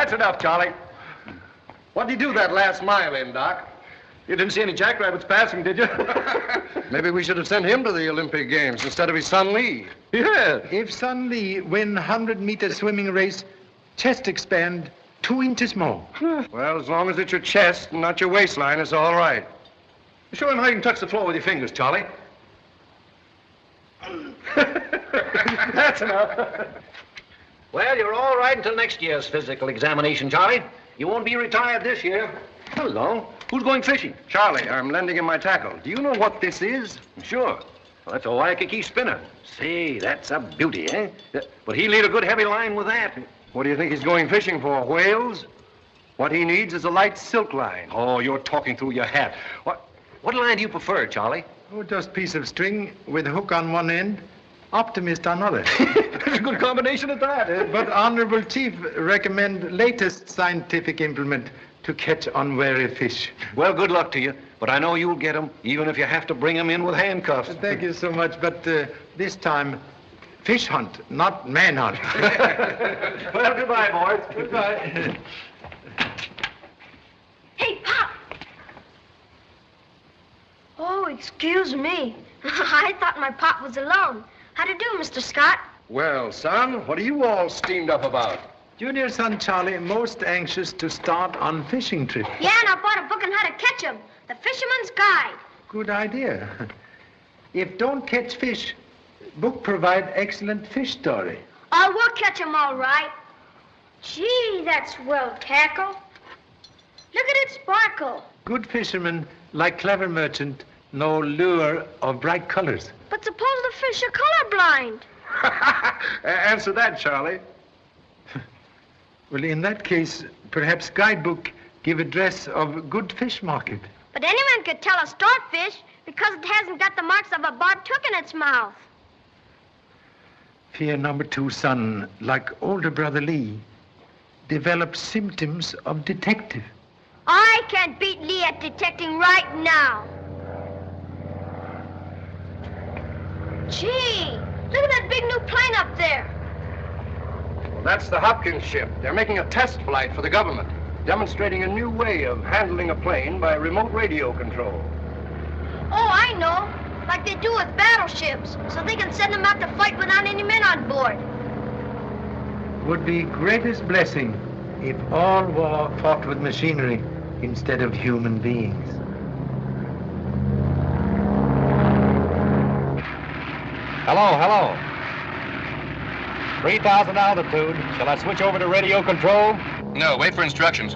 That's enough, Charlie. What did he do that last mile in, Doc? You didn't see any jackrabbits passing, did you? Maybe we should have sent him to the Olympic Games instead of his son Lee. Yeah. If son Lee win 100-meter swimming race, chest expand 2 inches more. Well, as long as it's your chest and not your waistline, it's all right. Show him how you can touch the floor with your fingers, Charlie. That's enough. Well, you're all right until next year's physical examination, Charlie. You won't be retired this year. Hello. Who's going fishing? Charlie, I'm lending him my tackle. Do you know what this is? Sure. Well, that's a Waikiki spinner. Say, that's a beauty, eh? But he'll need a good heavy line with that. What do you think he's going fishing for? Whales? What he needs is a light silk line. Oh, you're talking through your hat. What line do you prefer, Charlie? Oh, just piece of string with a hook on one end, optimist on other. That's a good combination at that. But Honorable Chief recommend latest scientific implement to catch unwary fish. Well, good luck to you. But I know you'll get them, even if you have to bring them in with handcuffs. Thank you so much, but this time, fish hunt, not man hunt. Well, goodbye, boys. Goodbye. Hey, Pop! Oh, excuse me. I thought my pop was alone. How do you do, Mr. Scott? Well, son, what are you all steamed up about? Junior son Charlie, most anxious to start on fishing trip. Yeah, and I bought a book on how to catch 'em. The Fisherman's Guide. Good idea. If don't catch fish, book provide excellent fish story. Oh, we'll catch 'em all right. Gee, that's well tackled. Look at it sparkle. Good fishermen, like clever merchant, know lure of bright colors. But suppose the fish are colorblind. Answer that, Charlie. Well, in that case, perhaps guidebook give address of good fish market. But anyone could tell a storefish because it hasn't got the marks of a barbed hook in its mouth. Fear number 2 son, like older brother Lee, developed symptoms of detective. I can't beat Lee at detecting right now. Gee, look at that big new plane up there. Well, that's the Hopkins ship. They're making a test flight for the government, demonstrating a new way of handling a plane by remote radio control. Oh, I know. Like they do with battleships, so they can send them out to fight without any men on board. Would be greatest blessing if all war fought with machinery instead of human beings. Hello. 3,000 altitude. Shall I switch over to radio control? No, wait for instructions.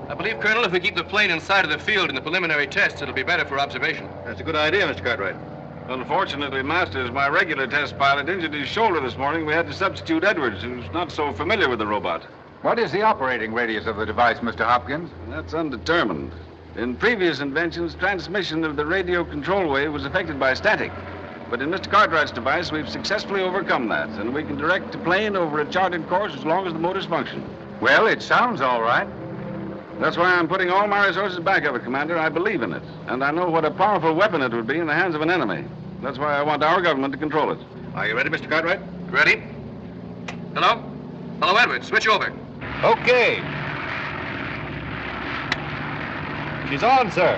I believe, Colonel, if we keep the plane inside of the field in the preliminary tests, it'll be better for observation. That's a good idea, Mr. Cartwright. Unfortunately, Masters, my regular test pilot injured his shoulder this morning. We had to substitute Edwards, who's not so familiar with the robot. What is the operating radius of the device, Mr. Hopkins? That's undetermined. In previous inventions, transmission of the radio control wave was affected by static. But in Mr. Cartwright's device, we've successfully overcome that, and we can direct the plane over a charted course as long as the motors function. Well, it sounds all right. That's why I'm putting all my resources back of it, Commander. I believe in it, and I know what a powerful weapon it would be in the hands of an enemy. That's why I want our government to control it. Are you ready, Mr. Cartwright? Ready? Hello? Hello, Edward. Switch over. Okay. She's on, sir.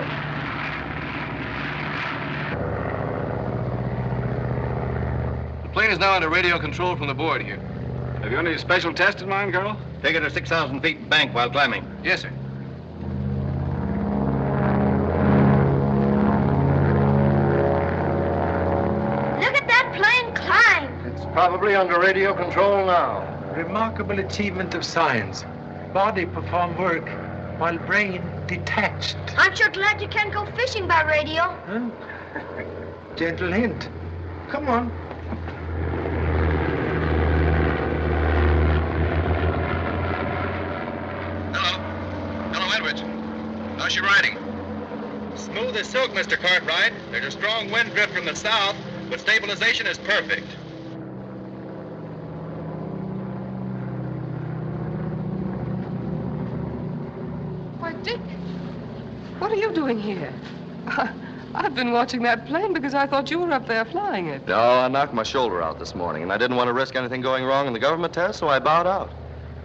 The plane is now under radio control from the board here. Have you any special test in mind, Colonel? Take it to 6,000 feet bank while climbing. Yes, sir. Look at that plane climb. It's probably under radio control now. Remarkable achievement of science. Body perform work while brain detached. I'm sure glad you can't go fishing by radio. Huh? Gentle hint. Come on. Hello, Edwards. How's she riding? Smooth as silk, Mr. Cartwright. There's a strong wind drift from the south, but stabilization is perfect. Why, Dick, what are you doing here? I've been watching that plane because I thought you were up there flying it. No, I knocked my shoulder out this morning, and I didn't want to risk anything going wrong in the government test, so I bowed out.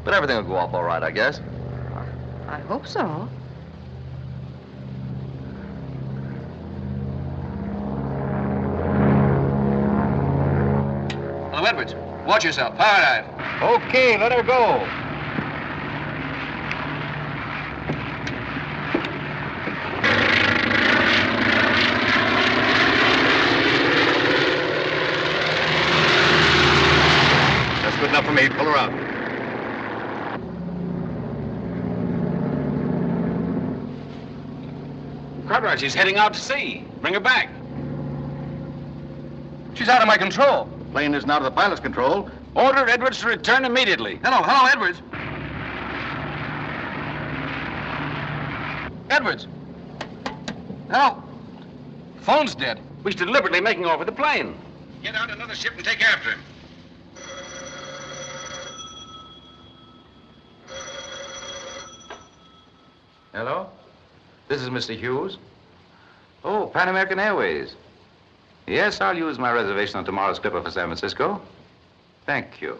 But everything will go off all right, I guess. I hope so. Hello, Edwards. Watch yourself. Power dive. Okay, let her go. That's good enough for me. Pull her out. Cartwright, she's heading out to sea. Bring her back. She's out of my control. The plane isn't out of the pilot's control. Order Edwards to return immediately. Hello, Edwards. Edwards. Hello. Phone's dead. He's deliberately making off with the plane. Get out another ship and take after him. Hello? This is Mr. Hughes. Oh, Pan American Airways. Yes, I'll use my reservation on tomorrow's clipper for San Francisco. Thank you.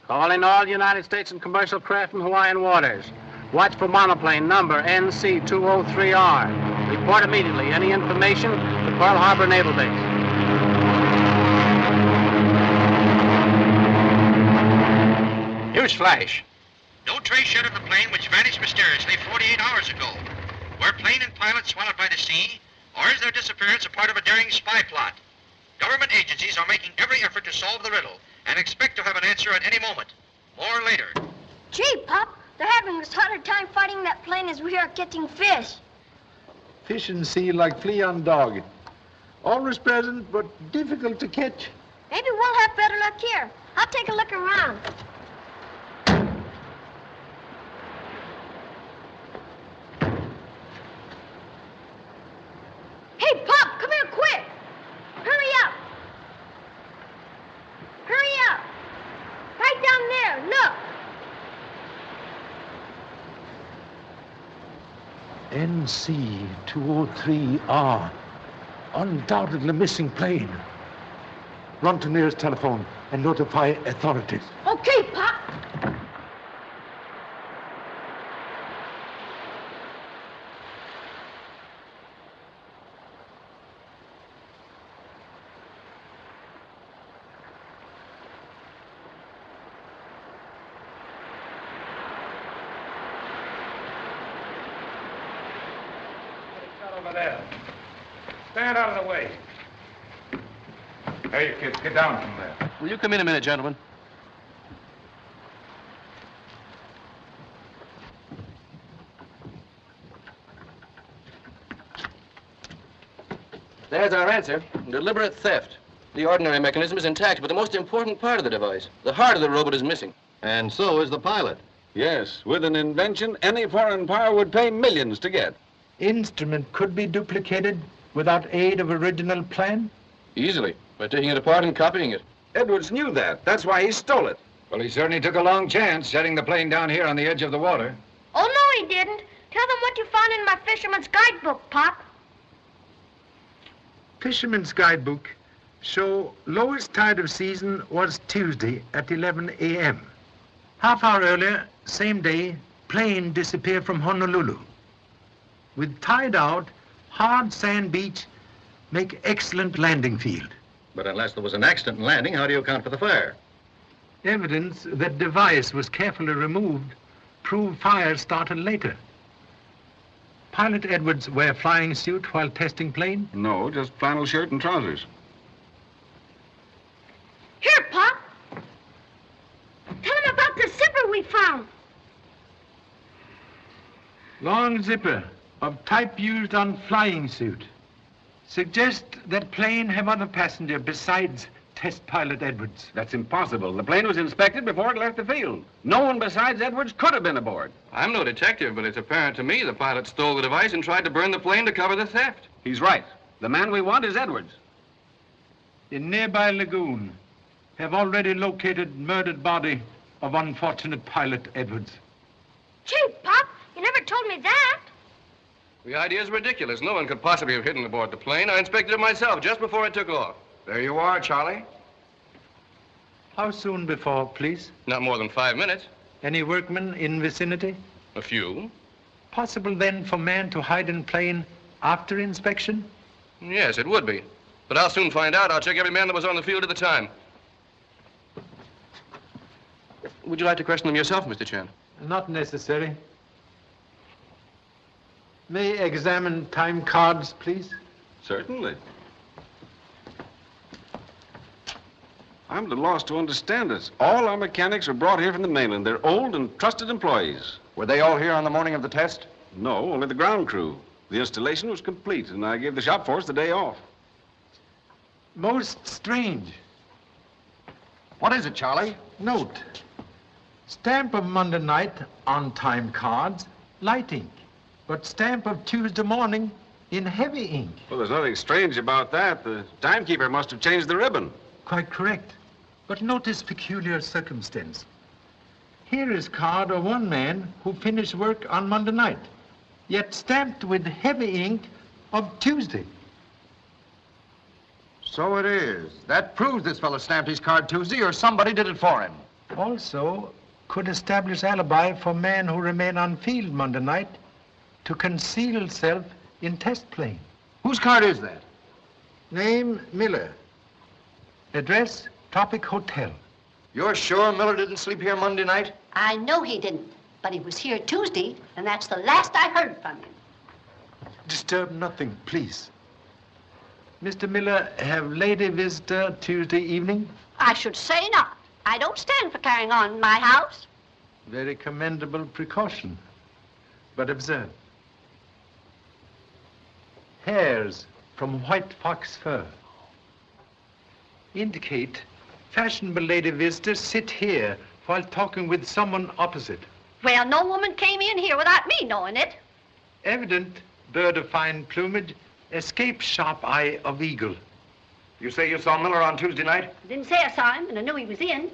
Calling all United States and commercial craft in Hawaiian waters. Watch for monoplane number NC-203R. Report immediately. Any information to Pearl Harbor Naval Base. News flash. No trace yet of the plane which vanished mysteriously 48 hours ago. Were plane and pilot swallowed by the sea, or is their disappearance a part of a daring spy plot? Government agencies are making every effort to solve the riddle and expect to have an answer at any moment. More later. Gee, Pop, they're having as hard a time fighting that plane as we are catching fish. Fish in sea like flea on dog. Always present, but difficult to catch. Maybe we'll have better luck here. I'll take a look around. Hey, Pop, come here quick. Hurry up. Hurry up. Right down there, look. NC-203R. Undoubtedly missing plane. Run to nearest telephone and notify authorities. Okay, Pop. Over there. Stand out of the way. Hey, you kids, get down from there. Will you come in a minute, gentlemen? There's our answer. Deliberate theft. The ordinary mechanism is intact, but the most important part of the device, the heart of the robot, is missing. And so is the pilot. Yes, with an invention any foreign power would pay millions to get. Instrument could be duplicated without aid of original plan? Easily, by taking it apart and copying it. Edwards knew that. That's why he stole it. Well, he certainly took a long chance setting the plane down here on the edge of the water. Oh, no, he didn't. Tell them what you found in my fisherman's guidebook, Pop. Fisherman's guidebook show lowest tide of season was Tuesday at 11 a.m. Half hour earlier, same day, plane disappeared from Honolulu. With tide out, hard sand beach make excellent landing field. But unless there was an accident in landing, how do you account for the fire? Evidence that device was carefully removed prove fire started later. Pilot Edwards wear flying suit while testing plane? No, just flannel shirt and trousers. Here, Pop. Tell him about the zipper we found. Long zipper of type used on flying suit. Suggest that plane have other passenger besides test pilot Edwards. That's impossible. The plane was inspected before it left the field. No one besides Edwards could have been aboard. I'm no detective, but it's apparent to me the pilot stole the device and tried to burn the plane to cover the theft. He's right. The man we want is Edwards. In nearby lagoon, have already located murdered body of unfortunate pilot Edwards. Gee, Pop, you never told me that. The idea is ridiculous. No one could possibly have hidden aboard the plane. I inspected it myself just before it took off. There you are, Charlie. How soon before, please? Not more than 5 minutes. Any workmen in vicinity? A few. Possible then for man to hide in plane after inspection? Yes, it would be. But I'll soon find out. I'll check every man that was on the field at the time. Would you like to question them yourself, Mr. Chan? Not necessary. May I examine time cards, please? Certainly. I'm at a loss to understand it. All our mechanics are brought here from the mainland. They're old and trusted employees. Were they all here on the morning of the test? No, only the ground crew. The installation was complete, and I gave the shop force the day off. Most strange. What is it, Charlie? Note. Stamp of Monday night on time cards, light ink. But stamp of Tuesday morning in heavy ink. Well, there's nothing strange about that. The timekeeper must have changed the ribbon. Quite correct. But notice peculiar circumstance. Here is card of one man who finished work on Monday night, yet stamped with heavy ink of Tuesday. So it is. That proves this fellow stamped his card Tuesday, or somebody did it for him. Also, could establish alibi for man who remained on field Monday night to conceal self in test plane. Whose card is that? Name, Miller. Address, Tropic Hotel. You're sure Miller didn't sleep here Monday night? I know he didn't, but he was here Tuesday, and that's the last I heard from him. Disturb nothing, please. Mr. Miller, have lady visitor Tuesday evening? I should say not. I don't stand for carrying on in my house. Very commendable precaution. But observe. Hairs from white fox fur. Indicate fashionable lady visitors sit here while talking with someone opposite. Well, no woman came in here without me knowing it. Evident bird of fine plumage, escape sharp eye of eagle. You say you saw Miller on Tuesday night? Didn't say I saw him, and I knew he was in.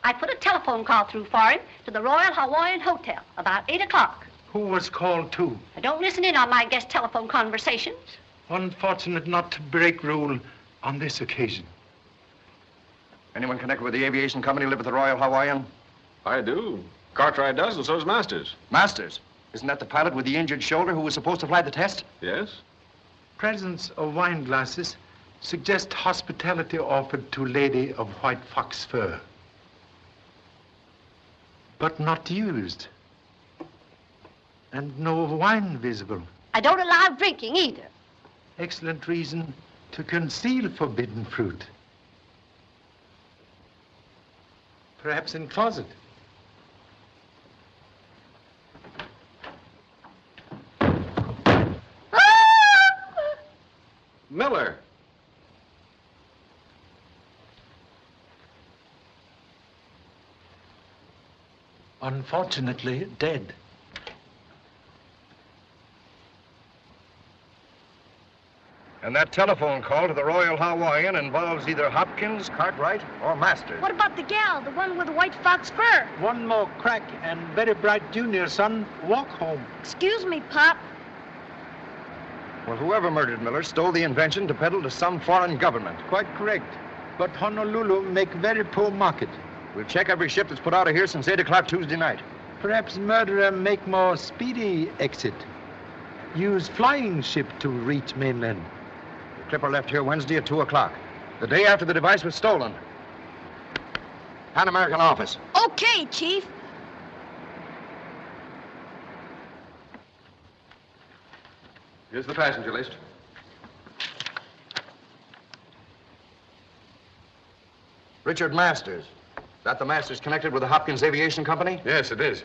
I put a telephone call through for him to the Royal Hawaiian Hotel about 8 o'clock. Who was called to? I don't listen in on my guest telephone conversations. Unfortunate not to break rule on this occasion. Anyone connected with the aviation company live at the Royal Hawaiian? I do. Cartwright does, and so does Masters. Masters? Isn't that the pilot with the injured shoulder who was supposed to fly the test? Yes. Presence of wine glasses suggest hospitality offered to lady of white fox fur. But not used. And no wine visible. I don't allow drinking either. Excellent reason to conceal forbidden fruit. Perhaps in closet. Miller. Unfortunately, dead. And that telephone call to the Royal Hawaiian involves either Hopkins, Cartwright, or Masters. What about the gal, the one with the white fox fur? One more crack and very bright junior son walk home. Excuse me, Pop. Well, whoever murdered Miller stole the invention to peddle to some foreign government. Quite correct. But Honolulu make very poor market. We'll check every ship that's put out of here since 8 o'clock Tuesday night. Perhaps murderer make more speedy exit. Use flying ship to reach mainland. The Clipper left here Wednesday at 2 o'clock, the day after the device was stolen. Pan American office. Okay, Chief. Here's the passenger list. Richard Masters. That the Masters connected with the Hopkins Aviation Company? Yes, it is.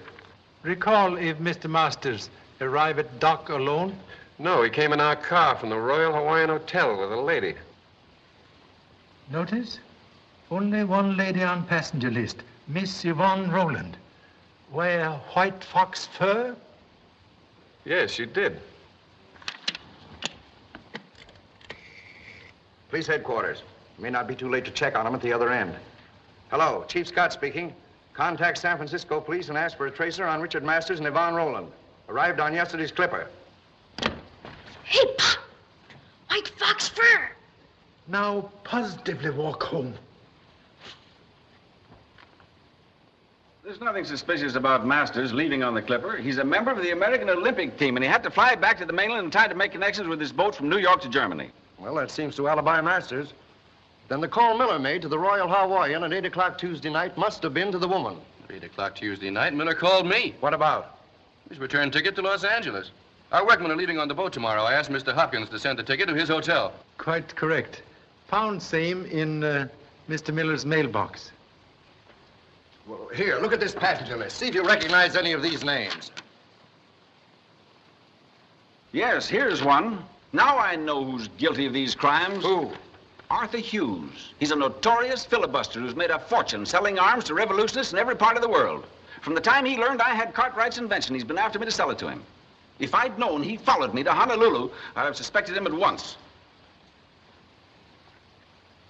Recall if Mr. Masters arrived at dock alone? No, he came in our car from the Royal Hawaiian Hotel with a lady. Notice? Only one lady on passenger list, Miss Yvonne Rowland. Wear white fox fur? Yes, she did. Police headquarters. It may not be too late to check on them at the other end. Hello, Chief Scott speaking. Contact San Francisco Police and ask for a tracer on Richard Masters and Yvonne Rowland. Arrived on yesterday's Clipper. Hey, Pop! White fox fur! Now positively walk home. There's nothing suspicious about Masters leaving on the Clipper. He's a member of the American Olympic team, and he had to fly back to the mainland in time to make connections with his boat from New York to Germany. Well, that seems to alibi Masters. Then the call Miller made to the Royal Hawaiian at 8 o'clock Tuesday night must have been to the woman. 8 o'clock Tuesday night, Miller called me. What about? His return ticket to Los Angeles. Our workmen are leaving on the boat tomorrow. I asked Mr. Hopkins to send the ticket to his hotel. Quite correct. Found same in Mr. Miller's mailbox. Well, here, look at this passenger list. See if you recognize any of these names. Yes, here's one. Now I know who's guilty of these crimes. Who? Arthur Hughes. He's a notorious filibuster who's made a fortune selling arms to revolutionists in every part of the world. From the time he learned I had Cartwright's invention, he's been after me to sell it to him. If I'd known he followed me to Honolulu, I'd have suspected him at once.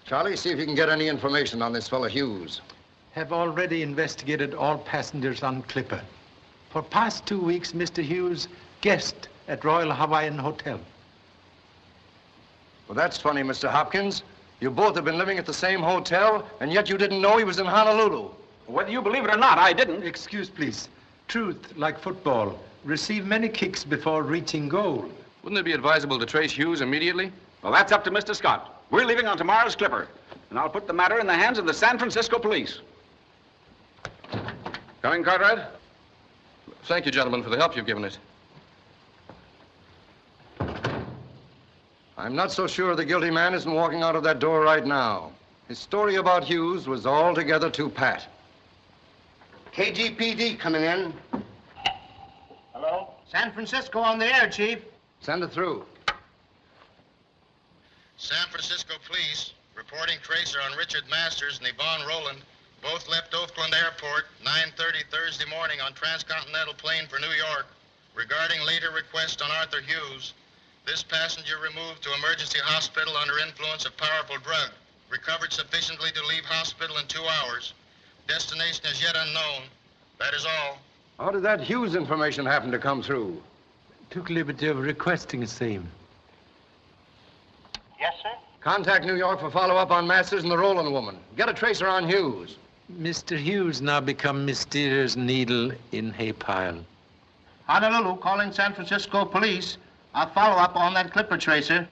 Charlie, see if you can get any information on this fellow Hughes. Have already investigated all passengers on Clipper. For past 2 weeks, Mr. Hughes guest at Royal Hawaiian Hotel. Well, that's funny, Mr. Hopkins. You both have been living at the same hotel, and yet you didn't know he was in Honolulu. Whether you believe it or not, I didn't. Excuse, please. Truth, like football, receive many kicks before reaching goal. Wouldn't it be advisable to trace Hughes immediately? Well, that's up to Mr. Scott. We're leaving on tomorrow's Clipper, and I'll put the matter in the hands of the San Francisco police. Coming, Cartwright? Thank you, gentlemen, for the help you've given us. I'm not so sure the guilty man isn't walking out of that door right now. His story about Hughes was altogether too pat. KGPD coming in. Hello? San Francisco on the air, Chief. Send it through. San Francisco Police reporting tracer on Richard Masters and Yvonne Roland. Both left Oakland Airport 9:30 Thursday morning on transcontinental plane for New York. Regarding later request on Arthur Hughes, this passenger removed to emergency hospital under influence of powerful drug. Recovered sufficiently to leave hospital in 2 hours. Destination is yet unknown. That is all. How did that Hughes information happen to come through? Took liberty of requesting the same. Yes, sir? Contact New York for follow-up on Masters and the Roland woman. Get a tracer on Hughes. Mr. Hughes now become mysterious needle in hay pile. Honolulu calling San Francisco police. I'll follow up on that Clipper tracer.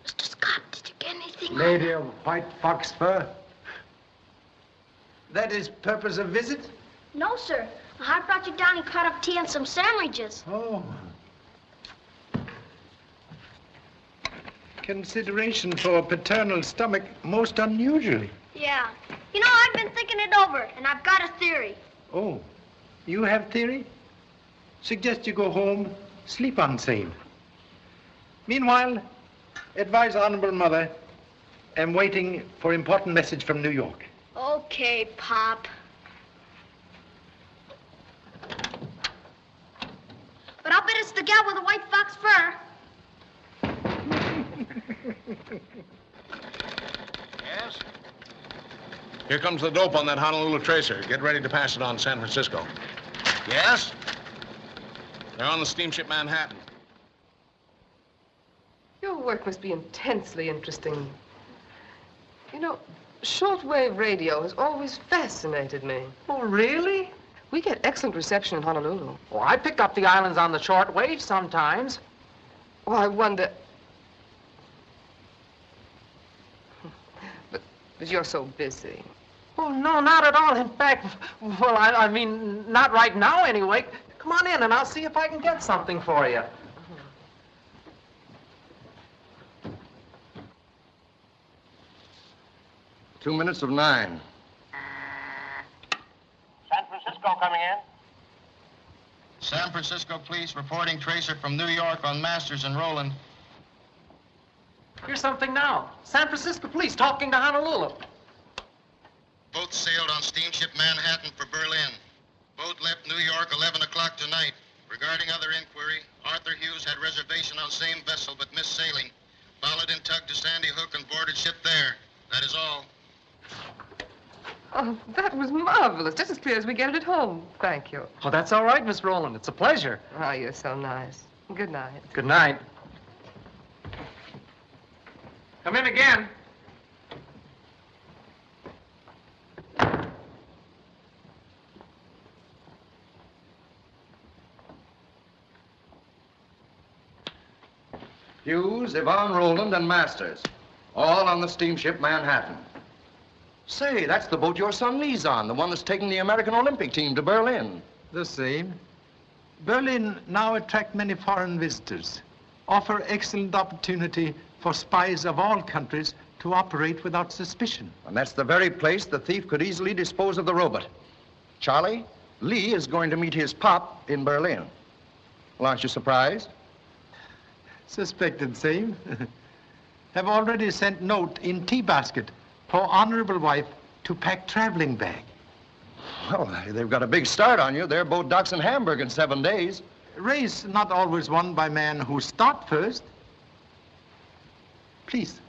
Mr. Scott, did you get anything? Lady of white fox fur. That is purpose of visit? No, sir. I brought you down and cut up tea and some sandwiches. Oh. Consideration for a paternal stomach most unusual. Yeah. You know, I've been thinking it over, and I've got a theory. Oh, you have theory? Suggest you go home, sleep on same. Meanwhile, advise Honorable Mother, I'm waiting for important message from New York. Okay, Pop. But I'll bet it's the gal with the white fox fur. Yes? Here comes the dope on that Honolulu tracer. Get ready to pass it on San Francisco. Yes? They're on the steamship Manhattan. Your work must be intensely interesting. You know, shortwave radio has always fascinated me. Oh, really? We get excellent reception in Honolulu. Oh, I pick up the islands on the shortwave sometimes. Oh, I wonder... But you're so busy. Oh, no, not at all. In fact, well, I mean, not right now anyway. Come on in and I'll see if I can get something for you. 2 minutes of 9. San Francisco coming in. San Francisco Police reporting tracer from New York on Masters and Roland. Here's something now. San Francisco Police talking to Honolulu. Both sailed on steamship Manhattan for Berlin. Boat left New York 11 o'clock tonight. Regarding other inquiry, Arthur Hughes had reservation on same vessel but missed sailing. Followed in tug to Sandy Hook and boarded ship there. That is all. Oh, that was marvelous. Just as clear as we get it at home. Thank you. Oh, that's all right, Miss Rowland. It's a pleasure. Oh, you're so nice. Good night. Good night. Come in again. Hughes, Yvonne Rowland, and Masters. All on the steamship Manhattan. Say, that's the boat your son Lee's on, the one that's taking the American Olympic team to Berlin. The same. Berlin now attract many foreign visitors, offer excellent opportunity for spies of all countries to operate without suspicion. And that's the very place the thief could easily dispose of the robot. Charlie, Lee is going to meet his pop in Berlin. Well, aren't you surprised? Suspected same. Have already sent note in tea basket for honorable wife to pack traveling bag. Well, they've got a big start on you. Their boat docks in Hamburg in 7 days. Race not always won by man who start first. Please.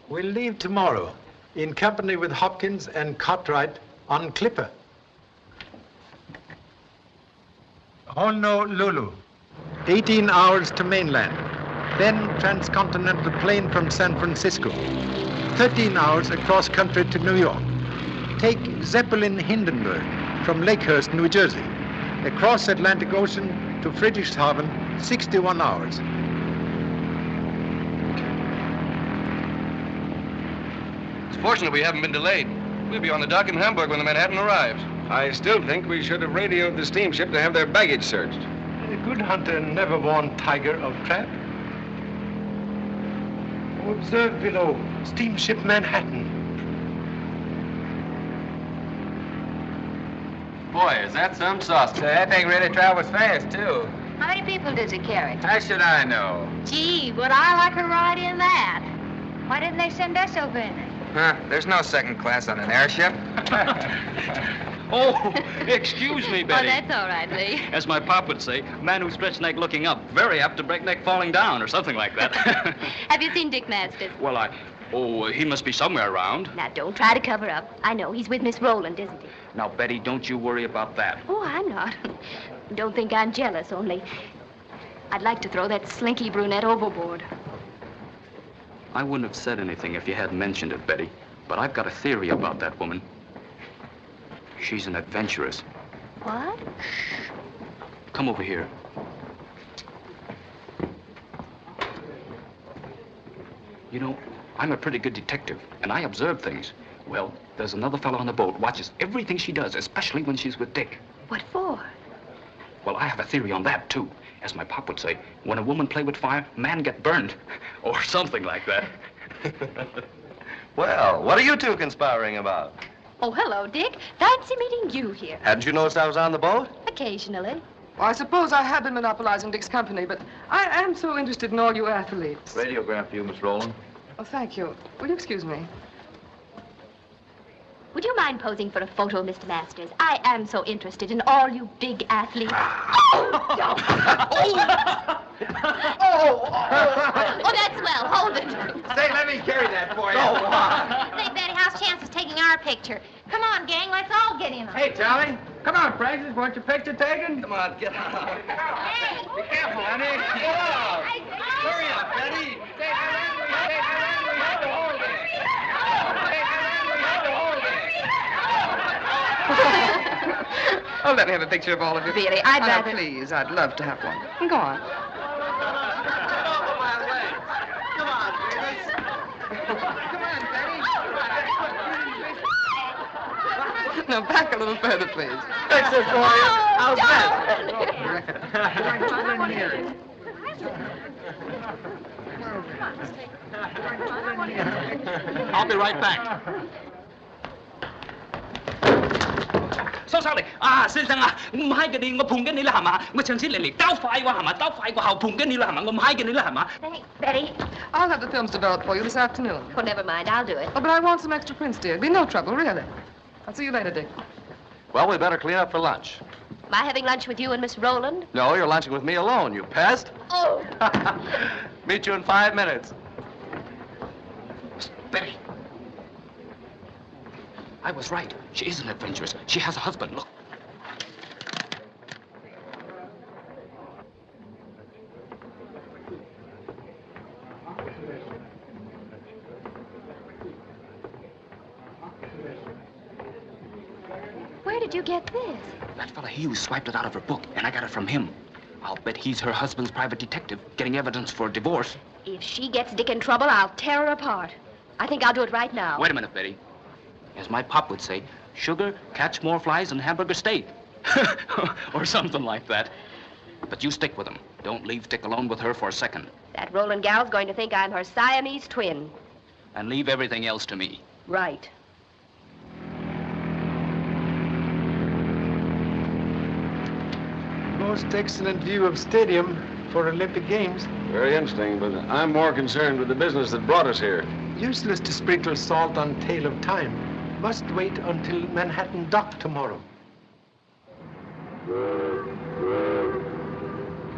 We'll leave tomorrow in company with Hopkins and Cartwright on Clipper. Honolulu, 18 hours to mainland. Then transcontinental plane from San Francisco. 13 hours across country to New York. Take Zeppelin Hindenburg from Lakehurst, New Jersey. Across Atlantic Ocean to Friedrichshafen, 61 hours. It's fortunate we haven't been delayed. We'll be on the dock in Hamburg when the Manhattan arrives. I still think we should have radioed the steamship to have their baggage searched. A good hunter never warned tiger of trap. Observe below, steamship Manhattan. Boy, is that some sauce. That thing really travels fast, too. How many people does it carry? How should I know? Gee, would I like a ride in that? Why didn't they send us over in it? Huh? There's no second class on an airship. Oh, excuse me, Betty. Oh, that's all right, Lee. As my pop would say, man who stretched neck looking up, very apt to break neck falling down, or something like that. Have you seen Dick Masters? Well, he must be somewhere around. Now, don't try to cover up. I know, he's with Miss Rowland, isn't he? Now, Betty, don't you worry about that. Oh, I'm not. Don't think I'm jealous, only I'd like to throw that slinky brunette overboard. I wouldn't have said anything if you hadn't mentioned it, Betty. But I've got a theory about that woman. She's an adventuress. What? Come over here. You know, I'm a pretty good detective, and I observe things. Well, there's another fellow on the boat watches everything she does, especially when she's with Dick. What for? Well, I have a theory on that, too. As my pop would say, when a woman play with fire, man get burned. Or something like that. Well, what are you two conspiring about? Oh, hello, Dick. Fancy meeting you here. Hadn't you noticed I was on the boat? Occasionally. Well, I suppose I have been monopolizing Dick's company, but I am so interested in all you athletes. Radiograph for you, Miss Rowland. Oh, thank you. Will you excuse me? Would you mind posing for a photo, Mr. Masters? I am so interested in all you big athletes. Oh, that's well. Hold it. Say, let me carry that for you. Say, Betty, how's chances taking our picture? Come on, gang, let's all get in on it. Hey, Charlie. Come on, Francis. Want your picture taken? Come on, get out. Hey. Be careful, honey. Get out. Hurry up, Betty. Take her in. Take her in. We have to hold it. Take her in. We have to hold it. Oh, let me have a picture of all of you. Really, I'd rather... Please, I'd love to have one. Go on. No, back a little further, please. That's it for you. How's that? I'll be right back. So sorry. 先生啊，我唔係嘅你，我碰緊你啦，係嘛？我上次嚟交快喎，係嘛？交快過後碰緊你啦，係嘛？我唔係嘅你啦，係嘛？ Hey, Betty. I'll have the films developed for you this afternoon. Oh, never mind. I'll do it. Oh, but I want some extra prints, dear. Be no trouble, really. I'll see you later, Dick. Well, we better clean up for lunch. Am I having lunch with you and Miss Rowland? No, you're lunching with me alone, you pest. Oh. Meet you in 5 minutes. Betty. I was right. She is an adventuress. She has a husband. Look. Where did you get this? That fella Hughes swiped it out of her book, and I got it from him. I'll bet he's her husband's private detective, getting evidence for a divorce. If she gets Dick in trouble, I'll tear her apart. I think I'll do it right now. Wait a minute, Betty. As my pop would say, sugar catch more flies than hamburger steak. Or something like that. But you stick with him. Don't leave Dick alone with her for a second. That Roland gal's going to think I'm her Siamese twin. And leave everything else to me. Right. Most excellent view of stadium for Olympic Games. Very interesting, but I'm more concerned with the business that brought us here. Useless to sprinkle salt on tail of time. Must wait until Manhattan dock tomorrow.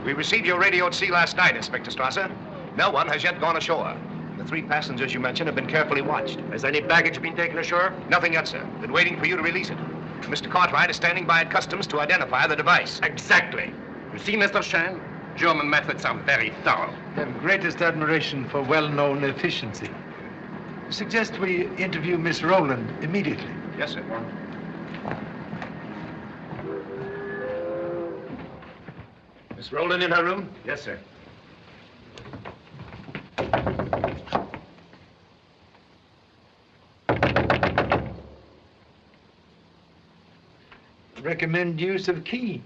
We received your radio at sea last night, Inspector Strasser. No one has yet gone ashore. The 3 passengers you mentioned have been carefully watched. Has any baggage been taken ashore? Nothing yet, sir. Been waiting for you to release it. Mr. Cartwright is standing by at customs to identify the device. Exactly. You see, Mr. Shan, German methods are very thorough. Have greatest admiration for well-known efficiency. Suggest we interview Miss Roland immediately. Yes, sir. Miss Roland in her room? Yes, sir. Recommend use of key.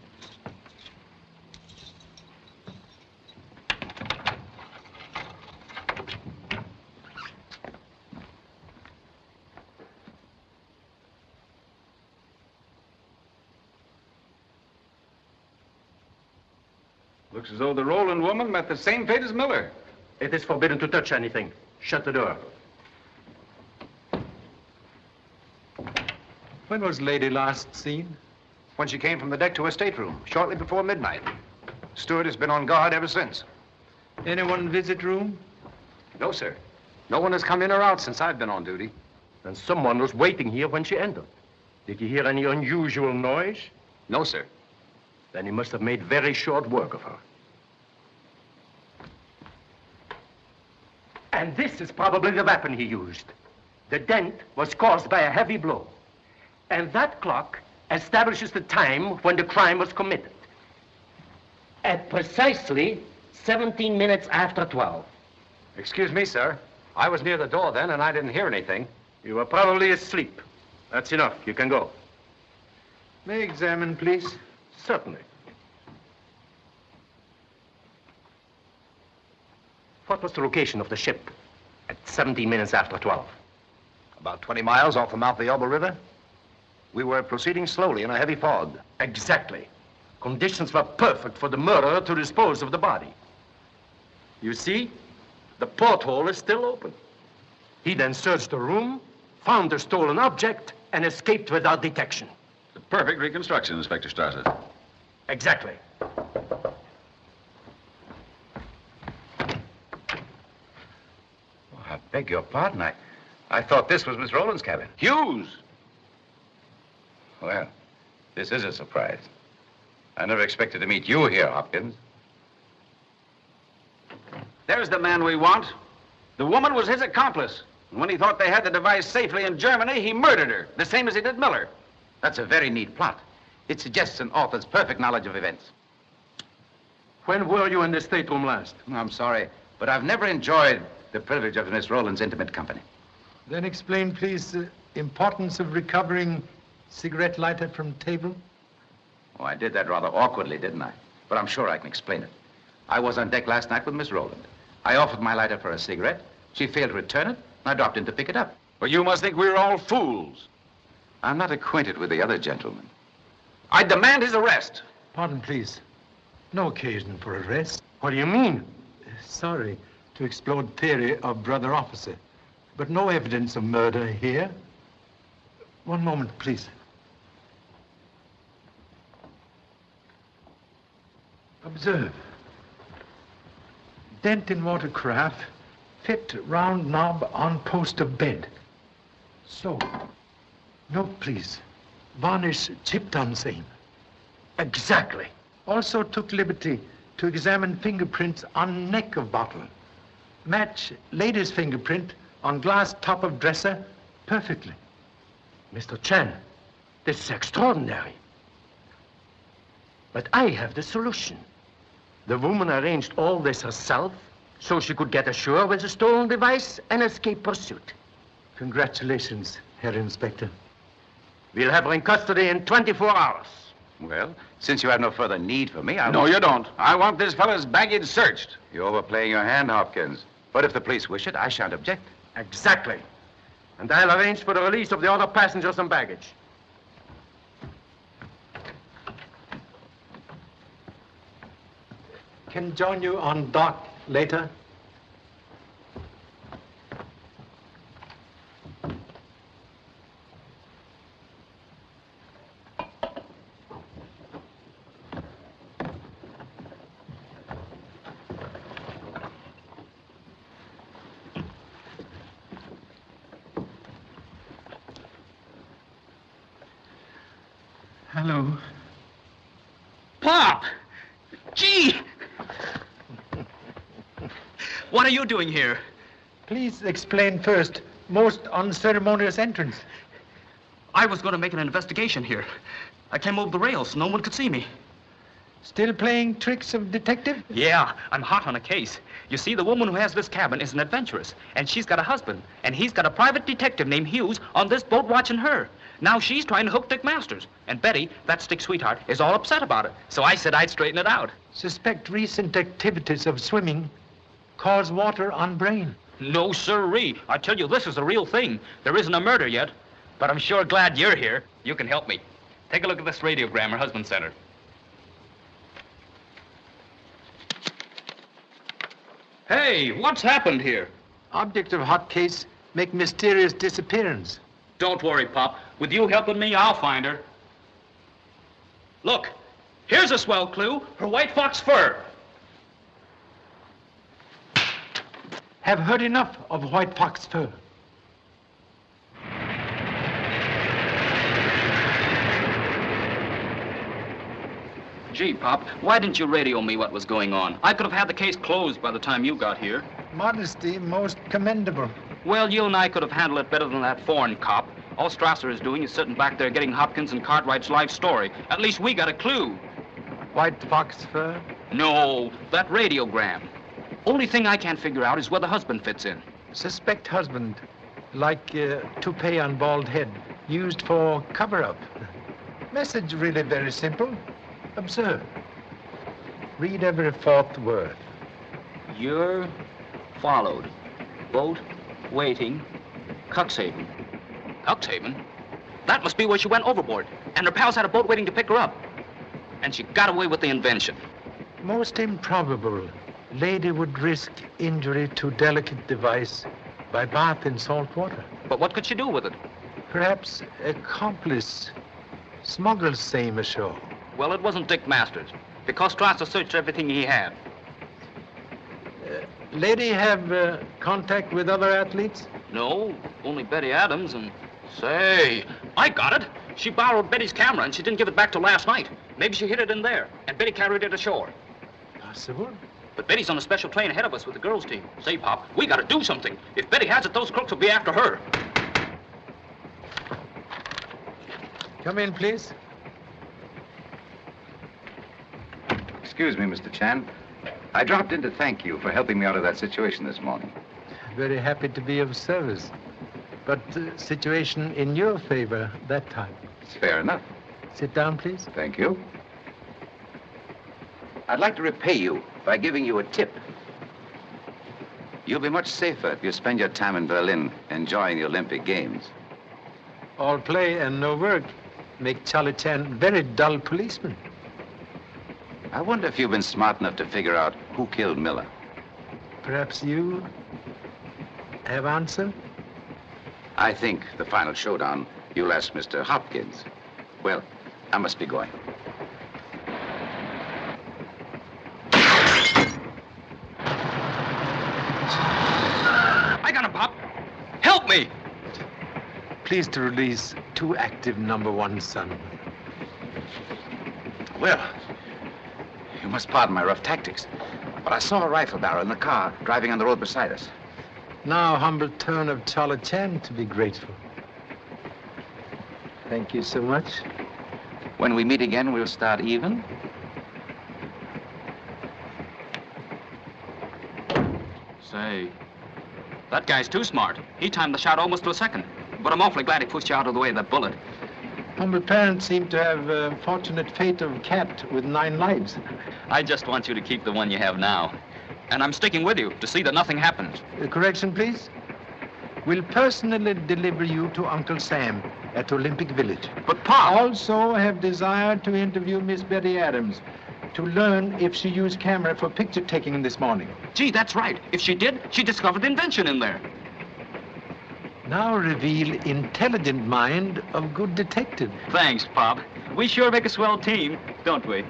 Looks as though the Roland woman met the same fate as Miller. It is forbidden to touch anything. Shut the door. When was Lady last seen? When she came from the deck to her stateroom, shortly before midnight. Steward has been on guard ever since. Anyone visit room? No, sir. No one has come in or out since I've been on duty. And someone was waiting here when she entered. Did you hear any unusual noise? No, sir. Then he must have made very short work of her. And this is probably the weapon he used. The dent was caused by a heavy blow. And that clock establishes the time when the crime was committed. At precisely 17 minutes after 12. Excuse me, sir. I was near the door then, and I didn't hear anything. You were probably asleep. That's enough. You can go. May I examine, please? Certainly. What was the location of the ship at 17 minutes after 12? About 20 miles off the mouth of the Elbe River. We were proceeding slowly in a heavy fog. Exactly. Conditions were perfect for the murderer to dispose of the body. You see, the porthole is still open. He then searched the room, found the stolen object, and escaped without detection. The perfect reconstruction, Inspector Strasser. Exactly. Oh, I beg your pardon. I thought this was Miss Roland's cabin. Hughes! Well, this is a surprise. I never expected to meet you here, Hopkins. There's the man we want. The woman was his accomplice. And when he thought they had the device safely in Germany, he murdered her, the same as he did Miller. That's a very neat plot. It suggests an author's perfect knowledge of events. When were you in the stateroom last? I'm sorry, but I've never enjoyed the privilege of Miss Roland's intimate company. Then explain, please, the importance of recovering cigarette lighter from table. Oh, I did that rather awkwardly, didn't I? But I'm sure I can explain it. I was on deck last night with Miss Roland. I offered my lighter for a cigarette. She failed to return it, and I dropped in to pick it up. Well, you must think we're all fools. I'm not acquainted with the other gentleman. I demand his arrest. Pardon, please. No occasion for arrest. What do you mean? Sorry to explode theory of brother officer, but no evidence of murder here. One moment, please. Observe. Dent in watercraft, fit round knob on post of bed. So, note please, varnish chipped on same. Exactly. Also took liberty to examine fingerprints on neck of bottle. Match lady's fingerprint on glass top of dresser perfectly. Mr. Chan, this is extraordinary. But I have the solution. The woman arranged all this herself so she could get ashore with the stolen device and escape pursuit. Congratulations, Herr Inspector. We'll have her in custody in 24 hours. Well, since you have no further need for me, I No, won't- you don't. I want this fellow's baggage searched. You're overplaying your hand, Hopkins. But if the police wish it, I shan't object. Exactly. And I'll arrange for the release of the other passengers and baggage. Can join you on dock later. Hello. Pop! Gee! What are you doing here? Please explain first. Most unceremonious entrance. I was going to make an investigation here. I came over the rails so no one could see me. Still playing tricks of detective? Yeah, I'm hot on a case. You see, the woman who has this cabin is an adventuress, and she's got a husband, and he's got a private detective named Hughes on this boat watching her. Now she's trying to hook Dick Masters, and Betty, that stick sweetheart, is all upset about it. So I said I'd straighten it out. Suspect recent activities of swimming cause water on brain. No, sirree. I tell you, this is a real thing. There isn't a murder yet, but I'm sure glad you're here. You can help me. Take a look at this radiogram her husband sent her. Hey, what's happened here? Object of hot case make mysterious disappearance. Don't worry, Pop. With you helping me, I'll find her. Look, here's a swell clue. Her white fox fur. Have heard enough of white fox fur. Gee, Pop, why didn't you radio me what was going on? I could have had the case closed by the time you got here. Modesty most commendable. Well, you and I could have handled it better than that foreign cop. All Strasser is doing is sitting back there getting Hopkins and Cartwright's life story. At least we got a clue. White fox fur? No, that radiogram. Only thing I can't figure out is where the husband fits in. Suspect husband, like toupee on bald head, used for cover-up. Message really very simple. Observe. Read every fourth word. You're followed. Boat waiting. Cuxhaven. Cuxhaven? That must be where she went overboard. And her pals had a boat waiting to pick her up. And she got away with the invention. Most improbable. Lady would risk injury to delicate device by bath in salt water. But what could she do with it? Perhaps accomplice smuggles same ashore. Well, it wasn't Dick Masters, because Strasser searched everything he had. Lady have contact with other athletes? No, only Betty Adams and... Say, I got it. She borrowed Betty's camera and she didn't give it back till last night. Maybe she hid it in there, and Betty carried it ashore. Possible. But Betty's on a special train ahead of us with the girls' team. Say, Pop, we gotta do something. If Betty has it, those crooks will be after her. Come in, please. Excuse me, Mr. Chan. I dropped in to thank you for helping me out of that situation this morning. Very happy to be of service. But situation in your favor that time. It's fair enough. Sit down, please. Thank you. I'd like to repay you by giving you a tip. You'll be much safer if you spend your time in Berlin enjoying the Olympic Games. All play and no work make Charlie Chan very dull policeman. I wonder if you've been smart enough to figure out who killed Miller. Perhaps you have answer? I think the final showdown, you'll ask Mr. Hopkins. Well, I must be going. way. Please to release 2 active number 1 son. Well, you must pardon my rough tactics, but I saw a rifle barrel in the car driving on the road beside us. Now, humble turn of Charlie Chan to be grateful. Thank you so much. When we meet again, we'll start even. Say, that guy's too smart. He timed the shot almost to a second. But I'm awfully glad he pushed you out of the way of that bullet. Humble parents seem to have a fortunate fate of cat with 9 lives. I just want you to keep the one you have now. And I'm sticking with you to see that nothing happens. Correction, please. Will personally deliver you to Uncle Sam at Olympic Village. But, Pa! Also have desired to interview Miss Betty Adams to learn if she used camera for picture taking this morning. Gee, that's right. If she did, she discovered invention in there. Now reveal intelligent mind of good detective. Thanks, Pop. We sure make a swell team, don't we?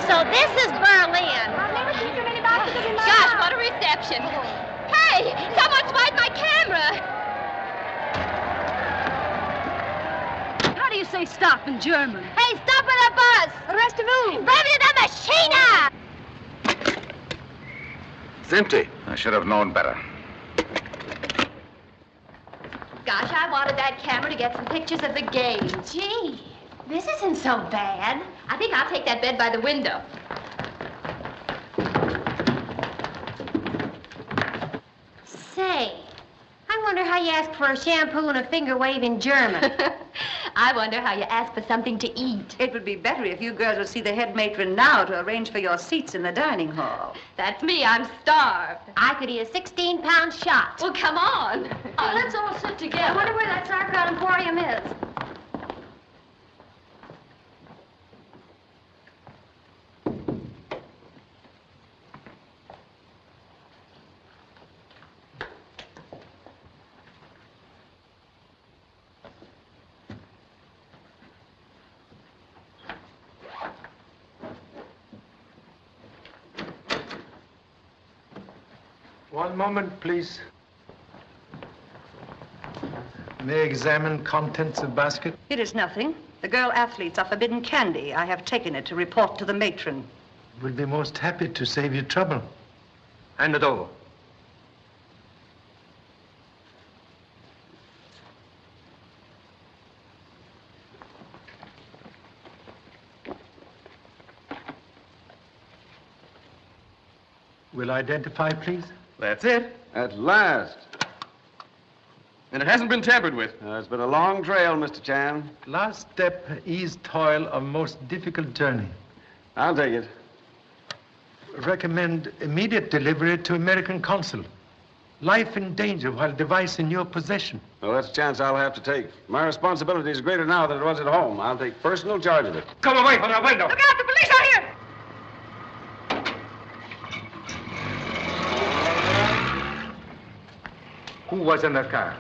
So this is Berlin. Gosh, what a reception. Hey, someone swiped my camera. How do you say stop in German? Hey, stop with the bus. Reste-vous. Revenue the machine. It's empty. I should have known better. Gosh, I wanted that camera to get some pictures of the game. Gee, this isn't so bad. I think I'll take that bed by the window. Say, I wonder how you ask for a shampoo and a finger wave in German. I wonder how you ask for something to eat. It would be better if you girls would see the head matron now to arrange for your seats in the dining hall. That's me. I'm starved. I could eat a 16-pound shot. Well, come on. Let's all sit together. I wonder where that sauerkraut emporium is. One moment, please. May I examine contents of basket? It is nothing. The girl athletes are forbidden candy. I have taken it to report to the matron. We'll be most happy to save you trouble. Hand it over. Will identify, please? That's it. At last. And it hasn't been tampered with. It's been a long trail, Mr. Chan. Last step, ease toil of most difficult journey. I'll take it. Recommend immediate delivery to American consul. Life in danger while device in your possession. Well, that's a chance I'll have to take. My responsibility is greater now than it was at home. I'll take personal charge of it. Come away from the window. Look out, the police are here! Who was in the car?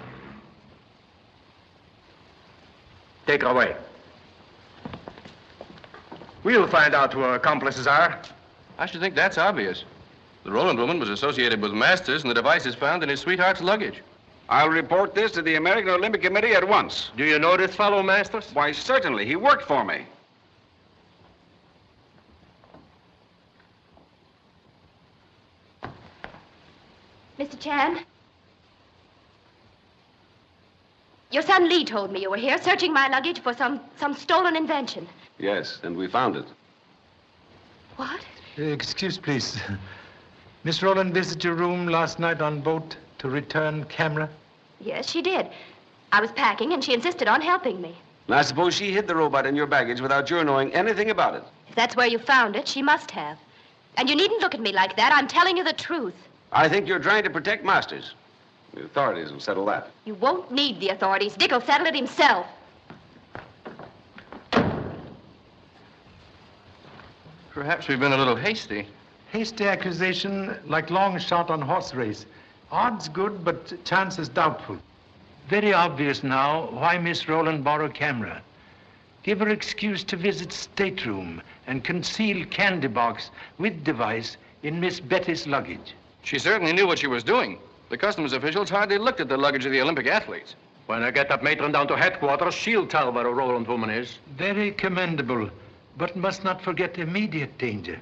Take her away. We'll find out who her accomplices are. I should think that's obvious. The Roland woman was associated with Masters, and the device is found in his sweetheart's luggage. I'll report this to the American Olympic Committee at once. Do you know this fellow, Masters? Why, certainly. He worked for me. Mr. Chan? Your son Lee told me you were here searching my luggage for some stolen invention. Yes, and we found it. What? Excuse, please. Miss Roland visited your room last night on boat to return camera? Yes, she did. I was packing, and she insisted on helping me. And I suppose she hid the robot in your baggage without your knowing anything about it. If that's where you found it, she must have. And you needn't look at me like that. I'm telling you the truth. I think you're trying to protect Masters. The authorities will settle that. You won't need the authorities. Dick will settle it himself. Perhaps we've been a little hasty. Hasty accusation like long shot on horse race. Odds good, but chances doubtful. Very obvious now why Miss Rowland borrowed camera. Give her excuse to visit stateroom and conceal candy box with device in Miss Betty's luggage. She certainly knew what she was doing. The customs officials hardly looked at the luggage of the Olympic athletes. When I get that matron down to headquarters, she'll tell where a Rowland woman is. Very commendable, but must not forget immediate danger.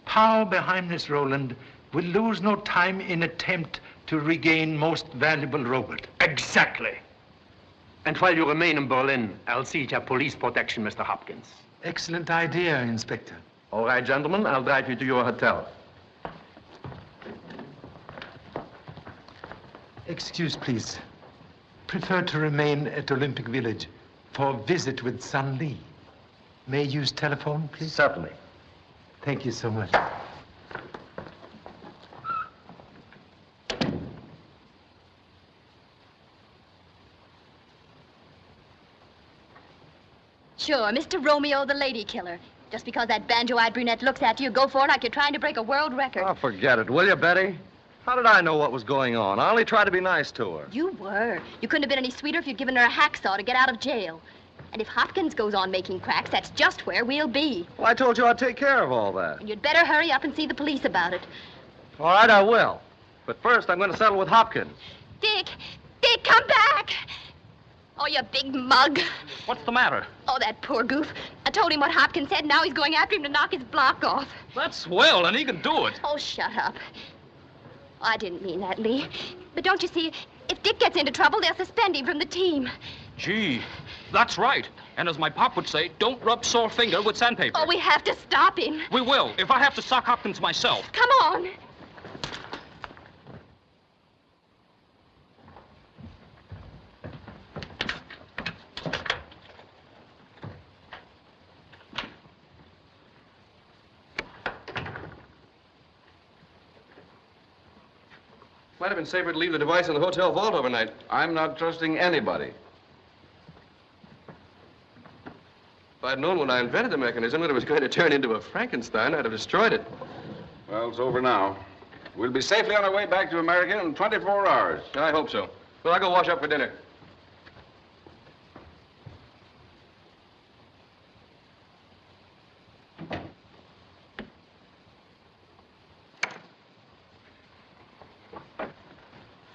Power behind Miss Rowland will lose no time in attempt to regain most valuable robot. Exactly. And while you remain in Berlin, I'll see to your police protection, Mr. Hopkins. Excellent idea, Inspector. All right, gentlemen, I'll drive you to your hotel. Excuse, please. Prefer to remain at Olympic Village for a visit with Sun Lee. May I use telephone, please? Certainly. Thank you so much. Sure, Mr. Romeo, the lady killer. Just because that banjo-eyed brunette looks at you, go for it like you're trying to break a world record. Oh, forget it, will you, Betty? How did I know what was going on? I only tried to be nice to her. You were. You couldn't have been any sweeter if you'd given her a hacksaw to get out of jail. And if Hopkins goes on making cracks, that's just where we'll be. Well, I told you I'd take care of all that. And you'd better hurry up and see the police about it. All right, I will. But first, I'm going to settle with Hopkins. Dick, come back! Oh, you big mug. What's the matter? Oh, that poor goof. I told him what Hopkins said, and now he's going after him to knock his block off. That's swell, and he can do it. Oh, shut up. I didn't mean that, Lee. But don't you see, if Dick gets into trouble, they'll suspend him from the team. Gee, that's right. And as my pop would say, don't rub sore finger with sandpaper. Oh, we have to stop him. We will, if I have to sock Hopkins myself. Come on. Might have been safer to leave the device in the hotel vault overnight. I'm not trusting anybody. If I'd known when I invented the mechanism that it was going to turn into a Frankenstein, I'd have destroyed it. Well, it's over now. We'll be safely on our way back to America in 24 hours. I hope so. Well, I'll go wash up for dinner.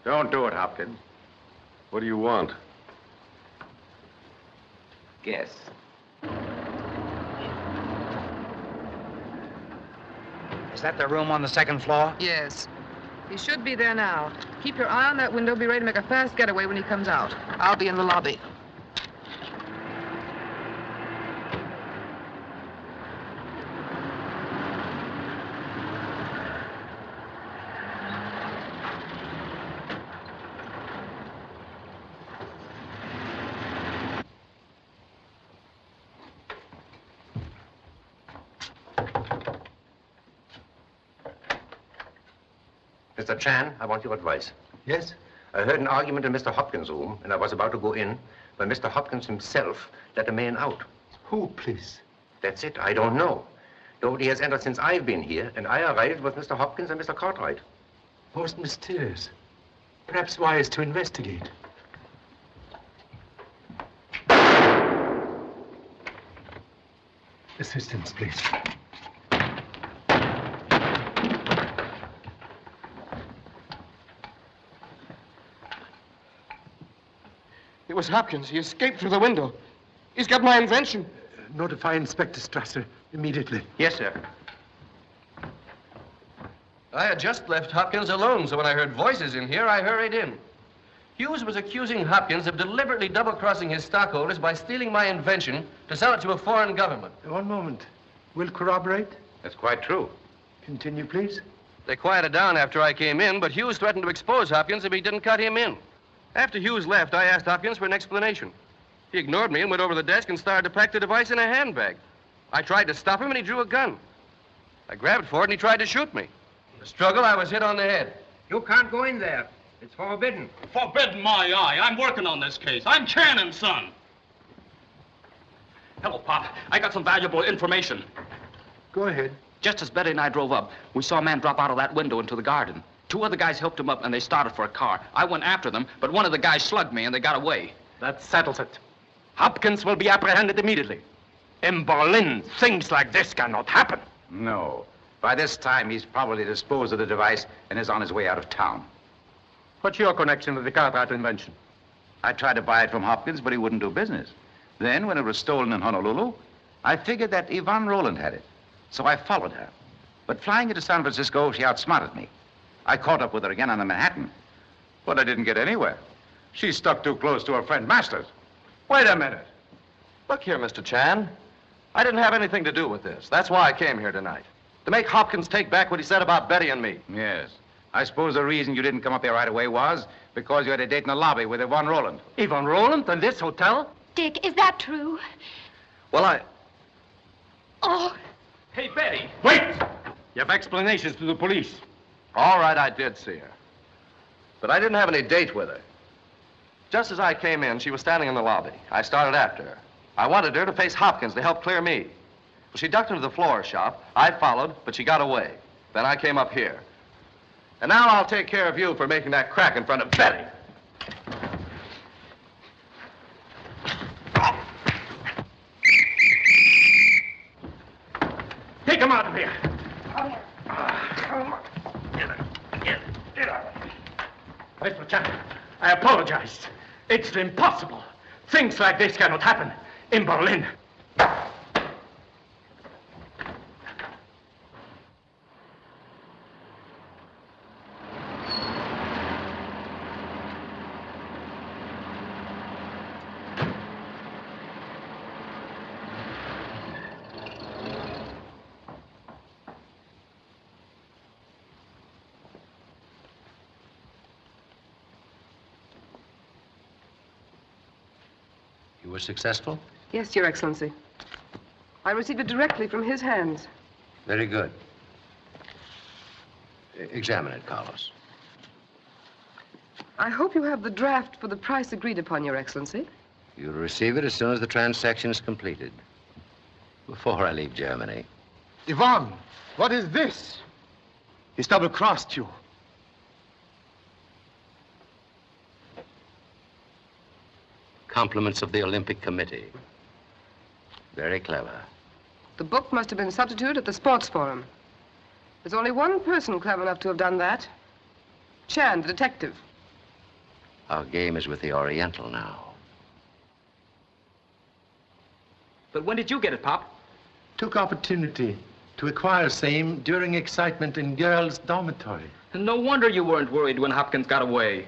Don't do it, Hopkins. What do you want? Guess. Is that the room on the second floor? Yes. He should be there now. Keep your eye on that window. Be ready to make a fast getaway when he comes out. I'll be in the lobby. Mr. Chan, I want your advice. Yes? I heard an argument in Mr. Hopkins' room, and I was about to go in when Mr. Hopkins himself let a man out. Who, please? That's it. I don't know. Nobody has entered since I've been here, and I arrived with Mr. Hopkins and Mr. Cartwright. Most mysterious. Perhaps wise to investigate. Assistance, please. It was Hopkins. He escaped through the window. He's got my invention. Notify Inspector Strasser immediately. Yes, sir. I had just left Hopkins alone, so when I heard voices in here, I hurried in. Hughes was accusing Hopkins of deliberately double-crossing his stockholders by stealing my invention to sell it to a foreign government. One moment. Will corroborate? That's quite true. Continue, please. They quieted down after I came in, but Hughes threatened to expose Hopkins if he didn't cut him in. After Hughes left, I asked Hopkins for an explanation. He ignored me and went over to the desk and started to pack the device in a handbag. I tried to stop him, and he drew a gun. I grabbed for it, and he tried to shoot me. In the struggle, I was hit on the head. You can't go in there. It's forbidden. Forbidden my eye. I'm working on this case. I'm Channon's son. Hello, Pop. I got some valuable information. Go ahead. Just as Betty and I drove up, we saw a man drop out of that window into the garden. 2 other guys helped him up, and they started for a car. I went after them, but one of the guys slugged me, and they got away. That settles it. Hopkins will be apprehended immediately. In Berlin, things like this cannot happen. No. By this time, he's probably disposed of the device and is on his way out of town. What's your connection with the Cartwright invention? I tried to buy it from Hopkins, but he wouldn't do business. Then, when it was stolen in Honolulu, I figured that Yvonne Rowland had it. So I followed her. But flying into San Francisco, she outsmarted me. I caught up with her again on the Manhattan. But I didn't get anywhere. She stuck too close to her friend Masters. Wait a minute. Look here, Mr. Chan. I didn't have anything to do with this. That's why I came here tonight. To make Hopkins take back what he said about Betty and me. Yes. I suppose the reason you didn't come up here right away was because you had a date in the lobby with Yvonne Rowland. Yvonne Rowland in this hotel? Dick, is that true? Well, Oh. Hey, Betty. Wait! You have explanations to the police. All right, I did see her. But I didn't have any date with her. Just as I came in, she was standing in the lobby. I started after her. I wanted her to face Hopkins to help clear me. Well, she ducked into the floor shop. I followed, but she got away. Then I came up here. And now I'll take care of you for making that crack in front of Betty. Take him out of here. Mr. Chan, I apologize. It's impossible. Things like this cannot happen in Berlin. You were successful? Yes, Your Excellency. I received it directly from his hands. Very good. Examine it, Carlos. I hope you have the draft for the price agreed upon, Your Excellency. You'll receive it as soon as the transaction is completed. Before I leave Germany. Yvonne, what is this? He's double-crossed you. Compliments of the Olympic Committee. Very clever. The book must have been substituted at the sports forum. There's only one person clever enough to have done that. Chan, the detective. Our game is with the Oriental now. But when did you get it, Pop? Took opportunity to acquire same during excitement in girls' dormitory. No wonder you weren't worried when Hopkins got away.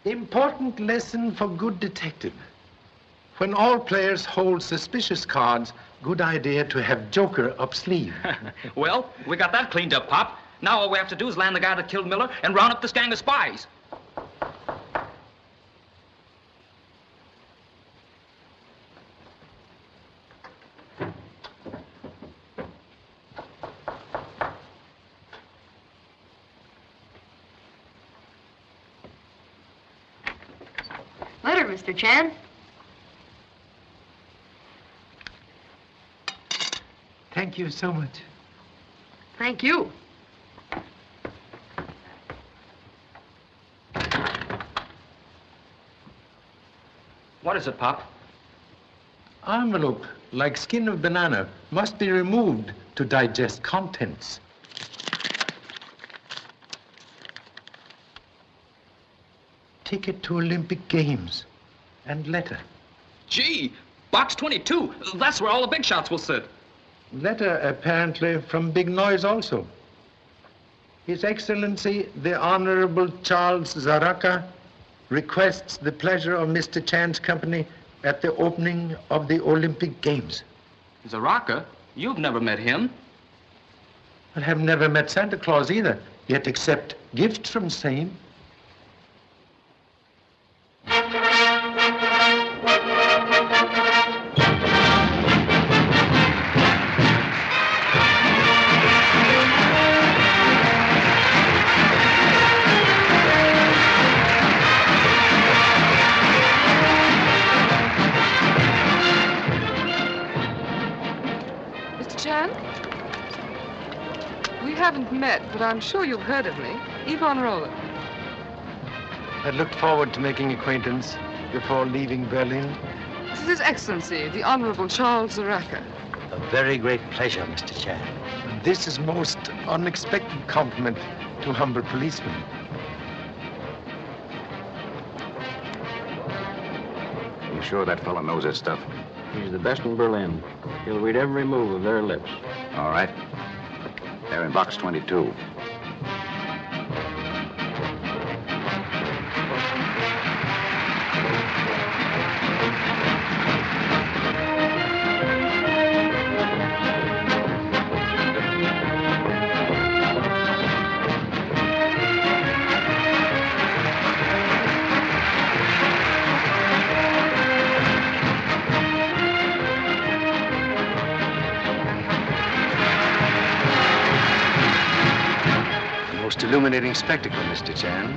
Important lesson for good detective. When all players hold suspicious cards, good idea to have Joker up sleeve. Well, we got that cleaned up, Pop. Now all we have to do is land the guy that killed Miller and round up this gang of spies. Letter, Mr. Chan. Thank you so much. Thank you. What is it, Pop? Envelope, like skin of banana, must be removed to digest contents. Ticket to Olympic Games and letter. Gee, box 22. That's where all the big shots will sit. Letter apparently from Big Noise also. His Excellency, the Honorable Charles Zaraka, requests the pleasure of Mr. Chan's company at the opening of the Olympic Games. Zaraka? You've never met him. I have never met Santa Claus either, yet accept gifts from same. haven't met, but I'm sure you've heard of me. Yvonne Roland. I looked forward to making acquaintance before leaving Berlin. This is His Excellency, the Honorable Charles Zaraka. A very great pleasure, Mr. Chan. This is most unexpected compliment to humble policemen. You sure that fellow knows his stuff? He's the best in Berlin. He'll read every move of their lips. All right. They're in box 22. Illuminating spectacle, Mr. Chan.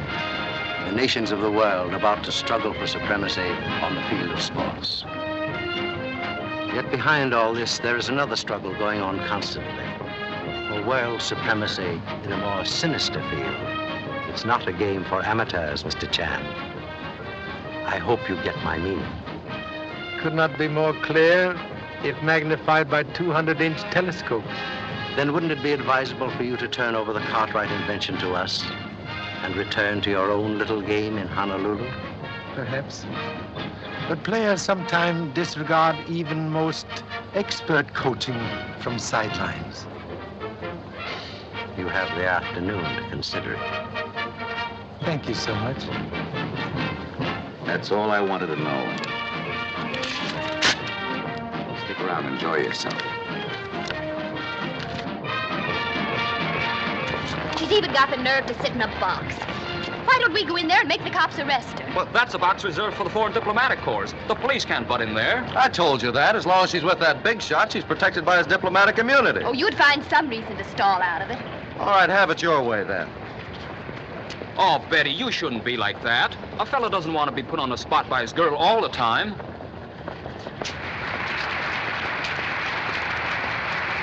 The nations of the world about to struggle for supremacy on the field of sports. Yet behind all this, there is another struggle going on constantly. For world supremacy in a more sinister field. It's not a game for amateurs, Mr. Chan. I hope you get my meaning. Could not be more clear if magnified by 200-inch telescopes. Then wouldn't it be advisable for you to turn over the Cartwright invention to us and return to your own little game in Honolulu? Perhaps. But players sometimes disregard even most expert coaching from sidelines. You have the afternoon to consider it. Thank you so much. That's all I wanted to know. Stick around, enjoy yourself. She's even got the nerve to sit in a box. Why don't we go in there and make the cops arrest her? Well, that's a box reserved for the foreign diplomatic corps. The police can't butt in there. I told you that. As long as she's with that big shot, she's protected by his diplomatic immunity. Oh, you'd find some reason to stall out of it. All right, have it your way, then. Oh, Betty, you shouldn't be like that. A fella doesn't want to be put on the spot by his girl all the time.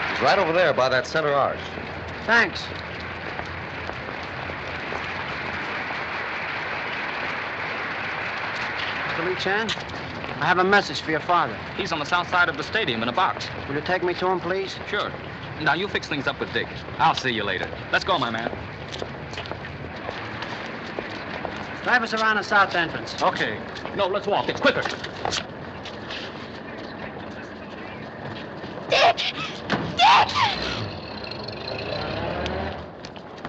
He's right over there by that center arch. Thanks. Mr. Lee Chan, I have a message for your father. He's on the south side of the stadium in a box. Will you take me to him, please? Sure. Now, you fix things up with Dick. I'll see you later. Let's go, my man. Drive us around the south entrance. Okay. No, let's walk. It's quicker. Dick! Dick!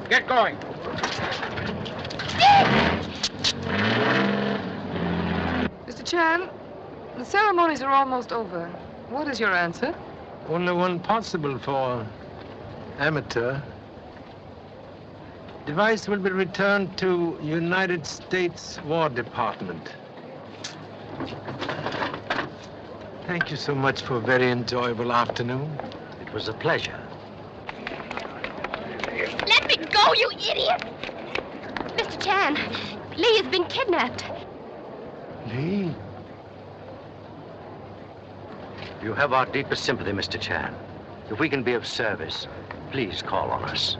Get going. Mr. Chan, the ceremonies are almost over. What is your answer? Only one possible for amateur. Device will be returned to United States War Department. Thank you so much for a very enjoyable afternoon. It was a pleasure. Let me go, you idiot! Mr. Chan, Lee has been kidnapped. Lee? You have our deepest sympathy, Mr. Chan. If we can be of service, please call on us.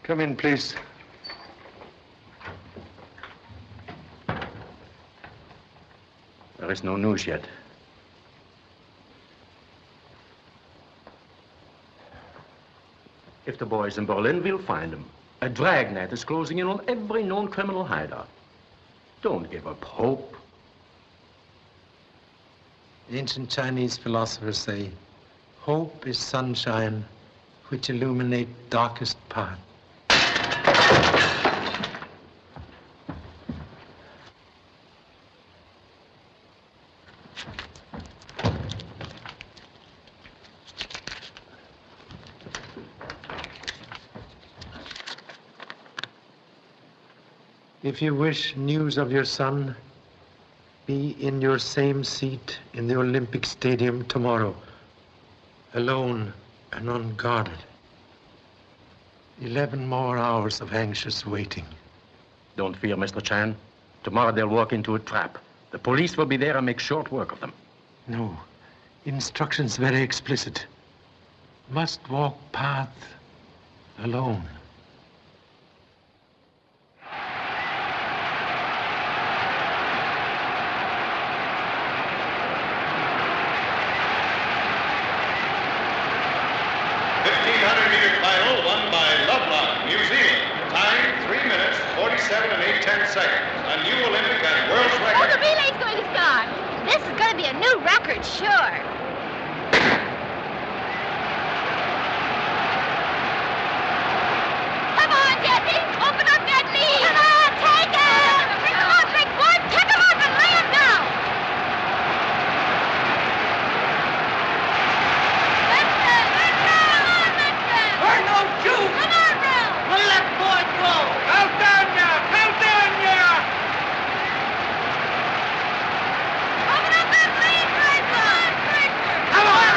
Come in, please. There is no news yet. If the boys in Berlin, we'll find them. A dragnet is closing in on every known criminal hideout. Don't give up hope. Ancient Chinese philosophers say, hope is sunshine which illuminate darkest path. If you wish news of your son, be in your same seat in the Olympic Stadium tomorrow, alone and unguarded. 11 more hours of anxious waiting. Don't fear, Mr. Chan. Tomorrow they'll walk into a trap. The police will be there and make short work of them. No. Instructions very explicit. Must walk path alone. New Zealand. Time, 3 minutes, 47 and 8/10 seconds. A new Olympic and world's record. Oh, the relay's going to start. This is going to be a new record, sure. Come on, Jesse. Open up that lead. Come on, take it. Come on, big boy. Pick him up and lay him down. We're no Jews! Come on, Bill! We'll let boy go! Count down, ya! Count down, ya! Open up that lead, Fraser! Come on!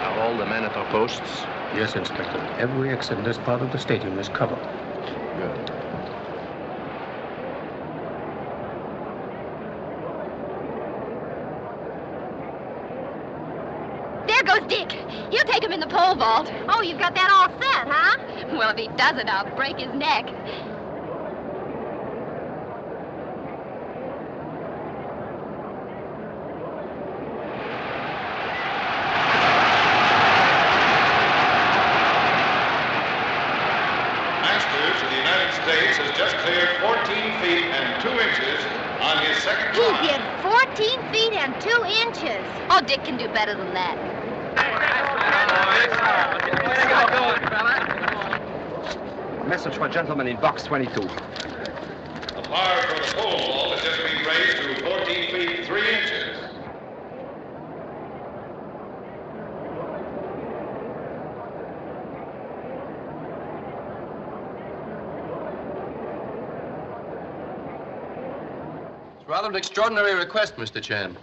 Are all the men at our posts? Yes, Inspector. Every exit in this part of the stadium is covered. Good. There goes Dick. He'll take him in the pole vault. Oh, you've got that all set, huh? Well, if he doesn't, I'll break his neck. Has just cleared 14 feet and 2 inches on his second He climb. did 14 feet and 2 inches. Oh, Dick can do better than that. A message for gentlemen in box 22. The bar for the pole vault has just been raised to 14 feet 3 inches. Rather an extraordinary request, Mr. Chan.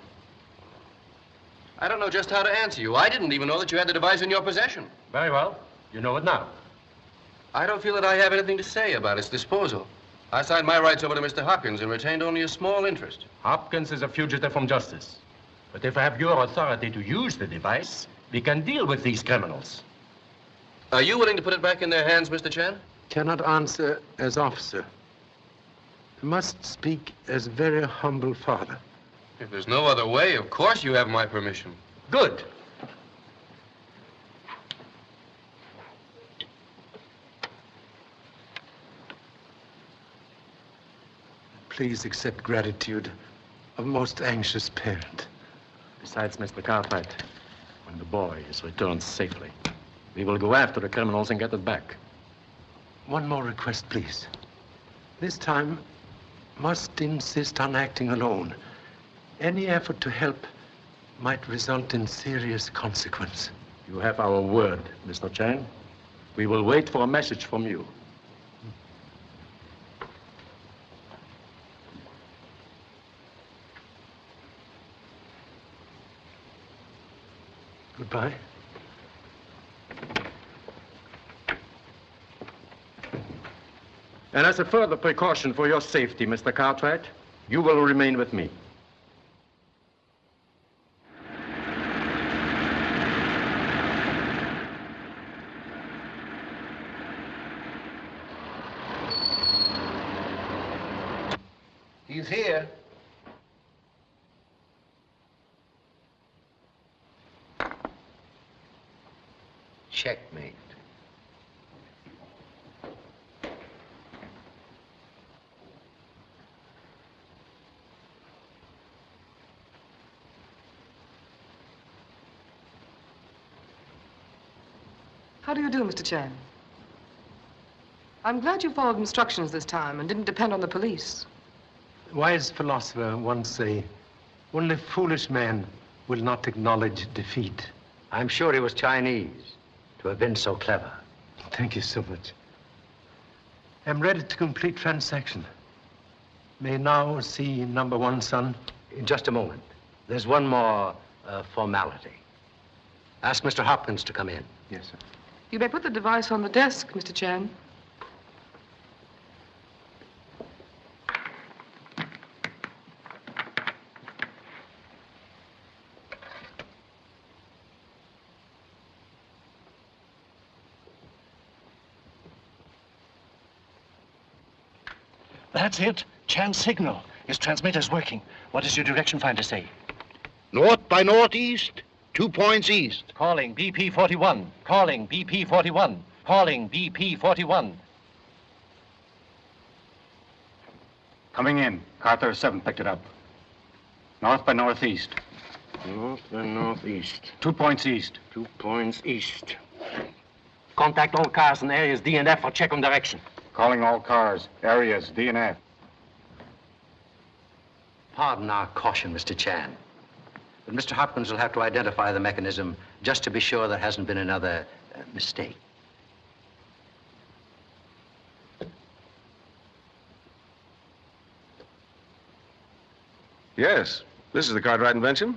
I don't know just how to answer you. I didn't even know that you had the device in your possession. Very well. You know it now. I don't feel that I have anything to say about its disposal. I signed my rights over to Mr. Hopkins and retained only a small interest. Hopkins is a fugitive from justice. But if I have your authority to use the device, we can deal with these criminals. Are you willing to put it back in their hands, Mr. Chan? Cannot answer as officer. Must speak as very humble father. If there's no other way, of course you have my permission. Good. Please accept gratitude of most anxious parent. Besides, Mr. Cartwright, when the boy is returned safely, we will go after the criminals and get it back. One more request, please. This time, must insist on acting alone. Any effort to help might result in serious consequence. You have our word, Mr. Chan. We will wait for a message from you. Goodbye. And as a further precaution for your safety, Mr. Cartwright, you will remain with me. He's here. Checkmate. How do you do, Mr. Chan? I'm glad you followed instructions this time and didn't depend on the police. Wise philosopher once say, only foolish men will not acknowledge defeat. I'm sure he was Chinese to have been so clever. Thank you so much. I'm ready to complete transaction. May now see number one, son? In just a moment. There's one more formality. Ask Mr. Hopkins to come in. Yes, sir. You may put the device on the desk, Mr. Chan. That's it. Chan's signal. His transmitter's working. What does your direction finder say? North by northeast, 2 points east. Calling BP 41. Calling BP 41. Calling BP 41. Coming in. Car 37 picked it up. North by northeast. North by northeast. 2 points east. 2 points east. Contact all cars and areas D and F for check on direction. Calling all cars, areas, D and F. Pardon our caution, Mr. Chan. But Mr. Hopkins will have to identify the mechanism just to be sure there hasn't been another mistake. Yes, this is the Cartwright invention.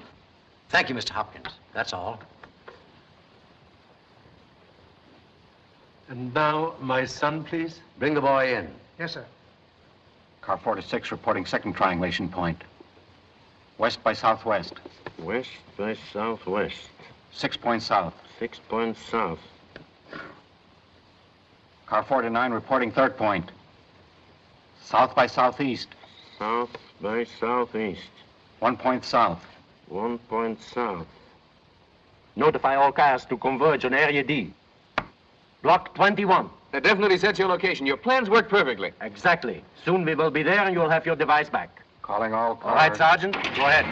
Thank you, Mr. Hopkins. That's all. And now, my son, please. Bring the boy in. Yes, sir. Car 46 reporting second triangulation point. West by southwest. West by southwest. 6 points south. 6 points south. Car 49 reporting third point. South by southeast. South by southeast. 1 point south. 1 point south. Notify all cars to converge on area D. Block 21. That definitely sets your location. Your plans work perfectly. Exactly. Soon we will be there and you'll have your device back. Calling all cars. All right, Sergeant. Go ahead.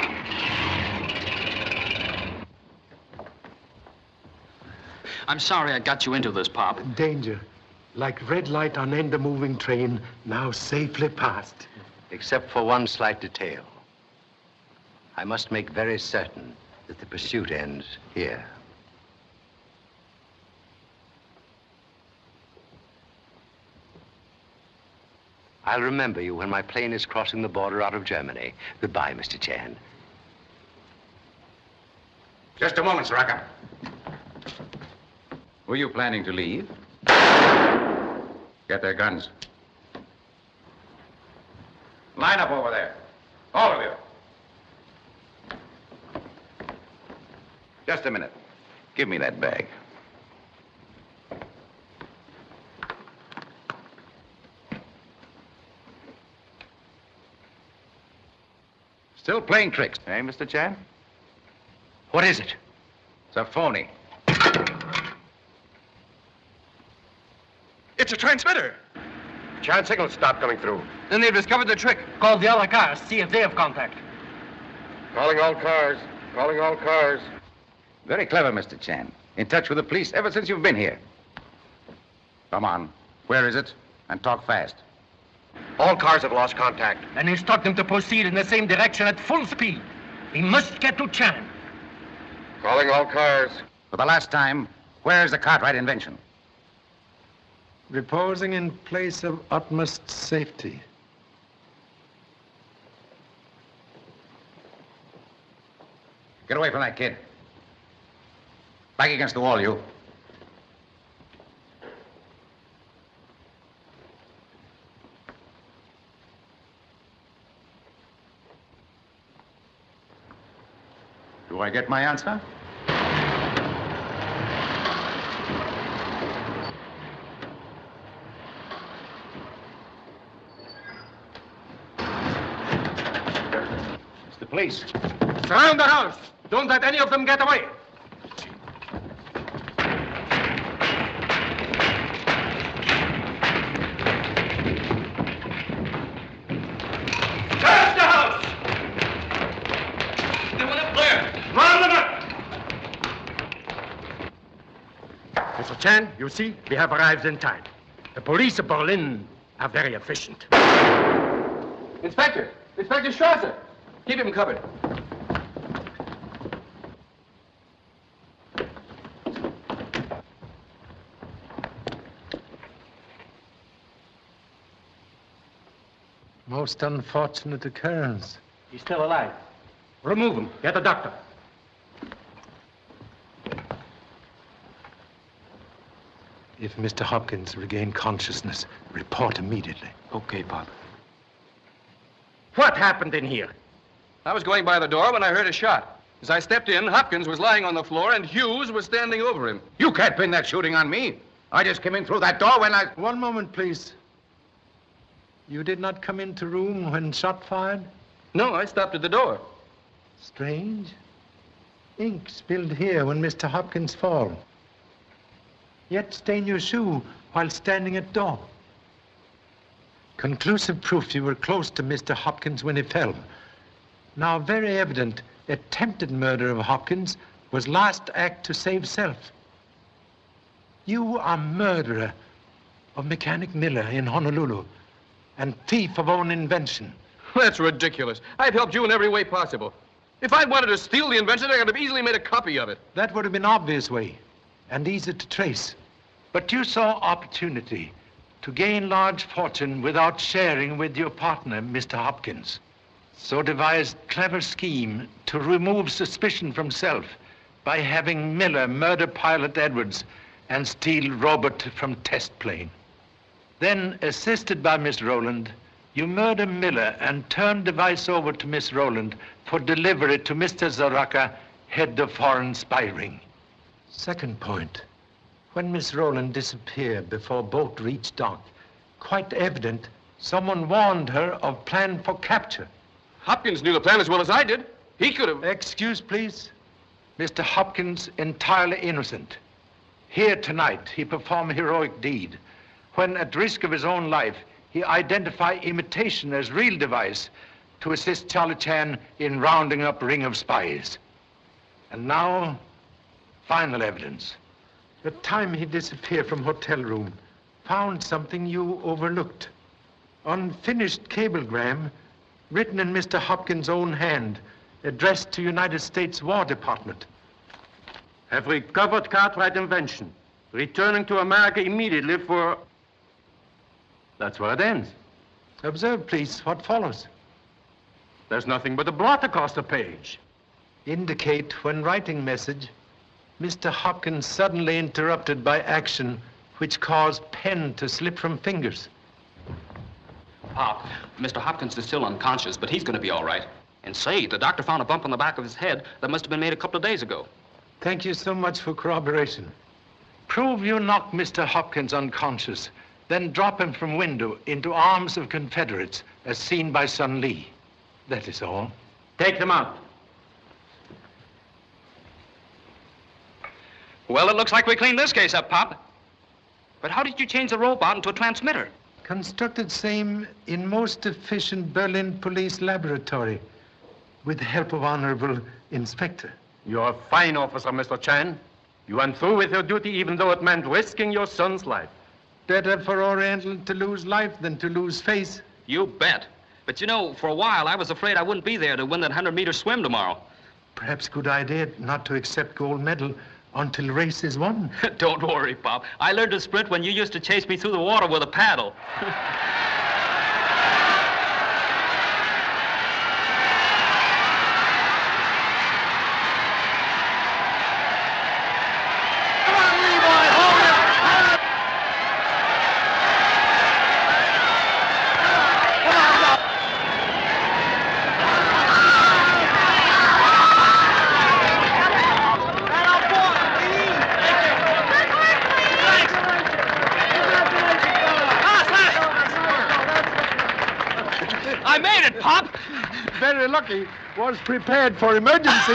I'm sorry I got you into this, Pop. Danger. Like red light on end of moving train, now safely passed. Except for one slight detail. I must make very certain that the pursuit ends here. I'll remember you when my plane is crossing the border out of Germany. Goodbye, Mr. Chan. Just a moment, Saraka. Were you planning to leave? Get their guns. Line up over there. All of you. Just a minute. Give me that bag. Still playing tricks, eh, Mr. Chan? What is it? It's a phony. It's a transmitter. Chan signal stopped coming through. Then they've discovered the trick. Call the other cars. See if they have contact. Calling all cars. Calling all cars. Very clever, Mr. Chan. In touch with the police ever since you've been here. Come on. Where is it? And talk fast. All cars have lost contact. And instruct them to proceed in the same direction at full speed. We must get to Chan. Calling all cars. For the last time, where's the Cartwright invention? Reposing in place of utmost safety. Get away from that kid. Back against the wall, you. Do I get my answer? It's the police. Surround the house. Don't let any of them get away. Search the house! They went up there. Round them up! Mr. Chan, you see, we have arrived in time. The police of Berlin are very efficient. Inspector! Inspector Strasser! Keep him covered. Most unfortunate occurrence. He's still alive. Remove him. Get a doctor. If Mr. Hopkins regained consciousness, report immediately. Okay, Pop. What happened in here? I was going by the door when I heard a shot. As I stepped in, Hopkins was lying on the floor and Hughes was standing over him. You can't pin that shooting on me. I just came in through that door when I... One moment, please. You did not come into room when shot fired? No, I stopped at the door. Strange. Ink spilled here when Mr. Hopkins fall. Yet stain your shoe while standing at door. Conclusive proof you were close to Mr. Hopkins when he fell. Now very evident attempted murder of Hopkins was last act to save self. You are murderer of Mechanic Miller in Honolulu and thief of own invention. That's ridiculous. I've helped you in every way possible. If I'd wanted to steal the invention, I could have easily made a copy of it. That would have been obvious way and easy to trace. But you saw opportunity to gain large fortune without sharing with your partner, Mr. Hopkins. So devised clever scheme to remove suspicion from self by having Miller murder pilot Edwards and steal Robert from test plane. Then, assisted by Miss Rowland, you murder Miller and turn device over to Miss Rowland for delivery to Mr. Zaraka, head of foreign spy ring. Second point. When Miss Rowland disappeared before boat reached dock, quite evident someone warned her of plan for capture. Hopkins knew the plan as well as I did. He could have... Excuse, please. Mr. Hopkins entirely innocent. Here tonight, he performed a heroic deed when, at risk of his own life, he identified imitation as real device to assist Charlie Chan in rounding up ring of spies. And now, final evidence. The time he disappeared from hotel room, found something you overlooked. Unfinished cablegram written in Mr. Hopkins' own hand, addressed to United States War Department. Have recovered Cartwright invention. Returning to America immediately for... That's where it ends. Observe, please, what follows. There's nothing but a blot across the page. Indicate when writing message, Mr. Hopkins suddenly interrupted by action which caused pen to slip from fingers. Pop, Mr. Hopkins is still unconscious, but he's going to be all right. And say, the doctor found a bump on the back of his head that must have been made a couple of days ago. Thank you so much for corroboration. Prove you knocked Mr. Hopkins unconscious, then drop him from window into arms of Confederates, as seen by Sun Lee. That is all. Take them out. Well, it looks like we cleaned this case up, Pop. But how did you change the robot into a transmitter? Constructed same in most efficient Berlin police laboratory with the help of Honorable Inspector. You're a fine officer, Mr. Chan. You went through with your duty even though it meant risking your son's life. Better for Oriental to lose life than to lose face. You bet. But you know, for a while, I was afraid I wouldn't be there to win that 100-meter swim tomorrow. Perhaps good idea not to accept gold medal until race is won. Don't worry, Pop. I learned to sprint when you used to chase me through the water with a paddle. Very lucky. Was prepared for emergency.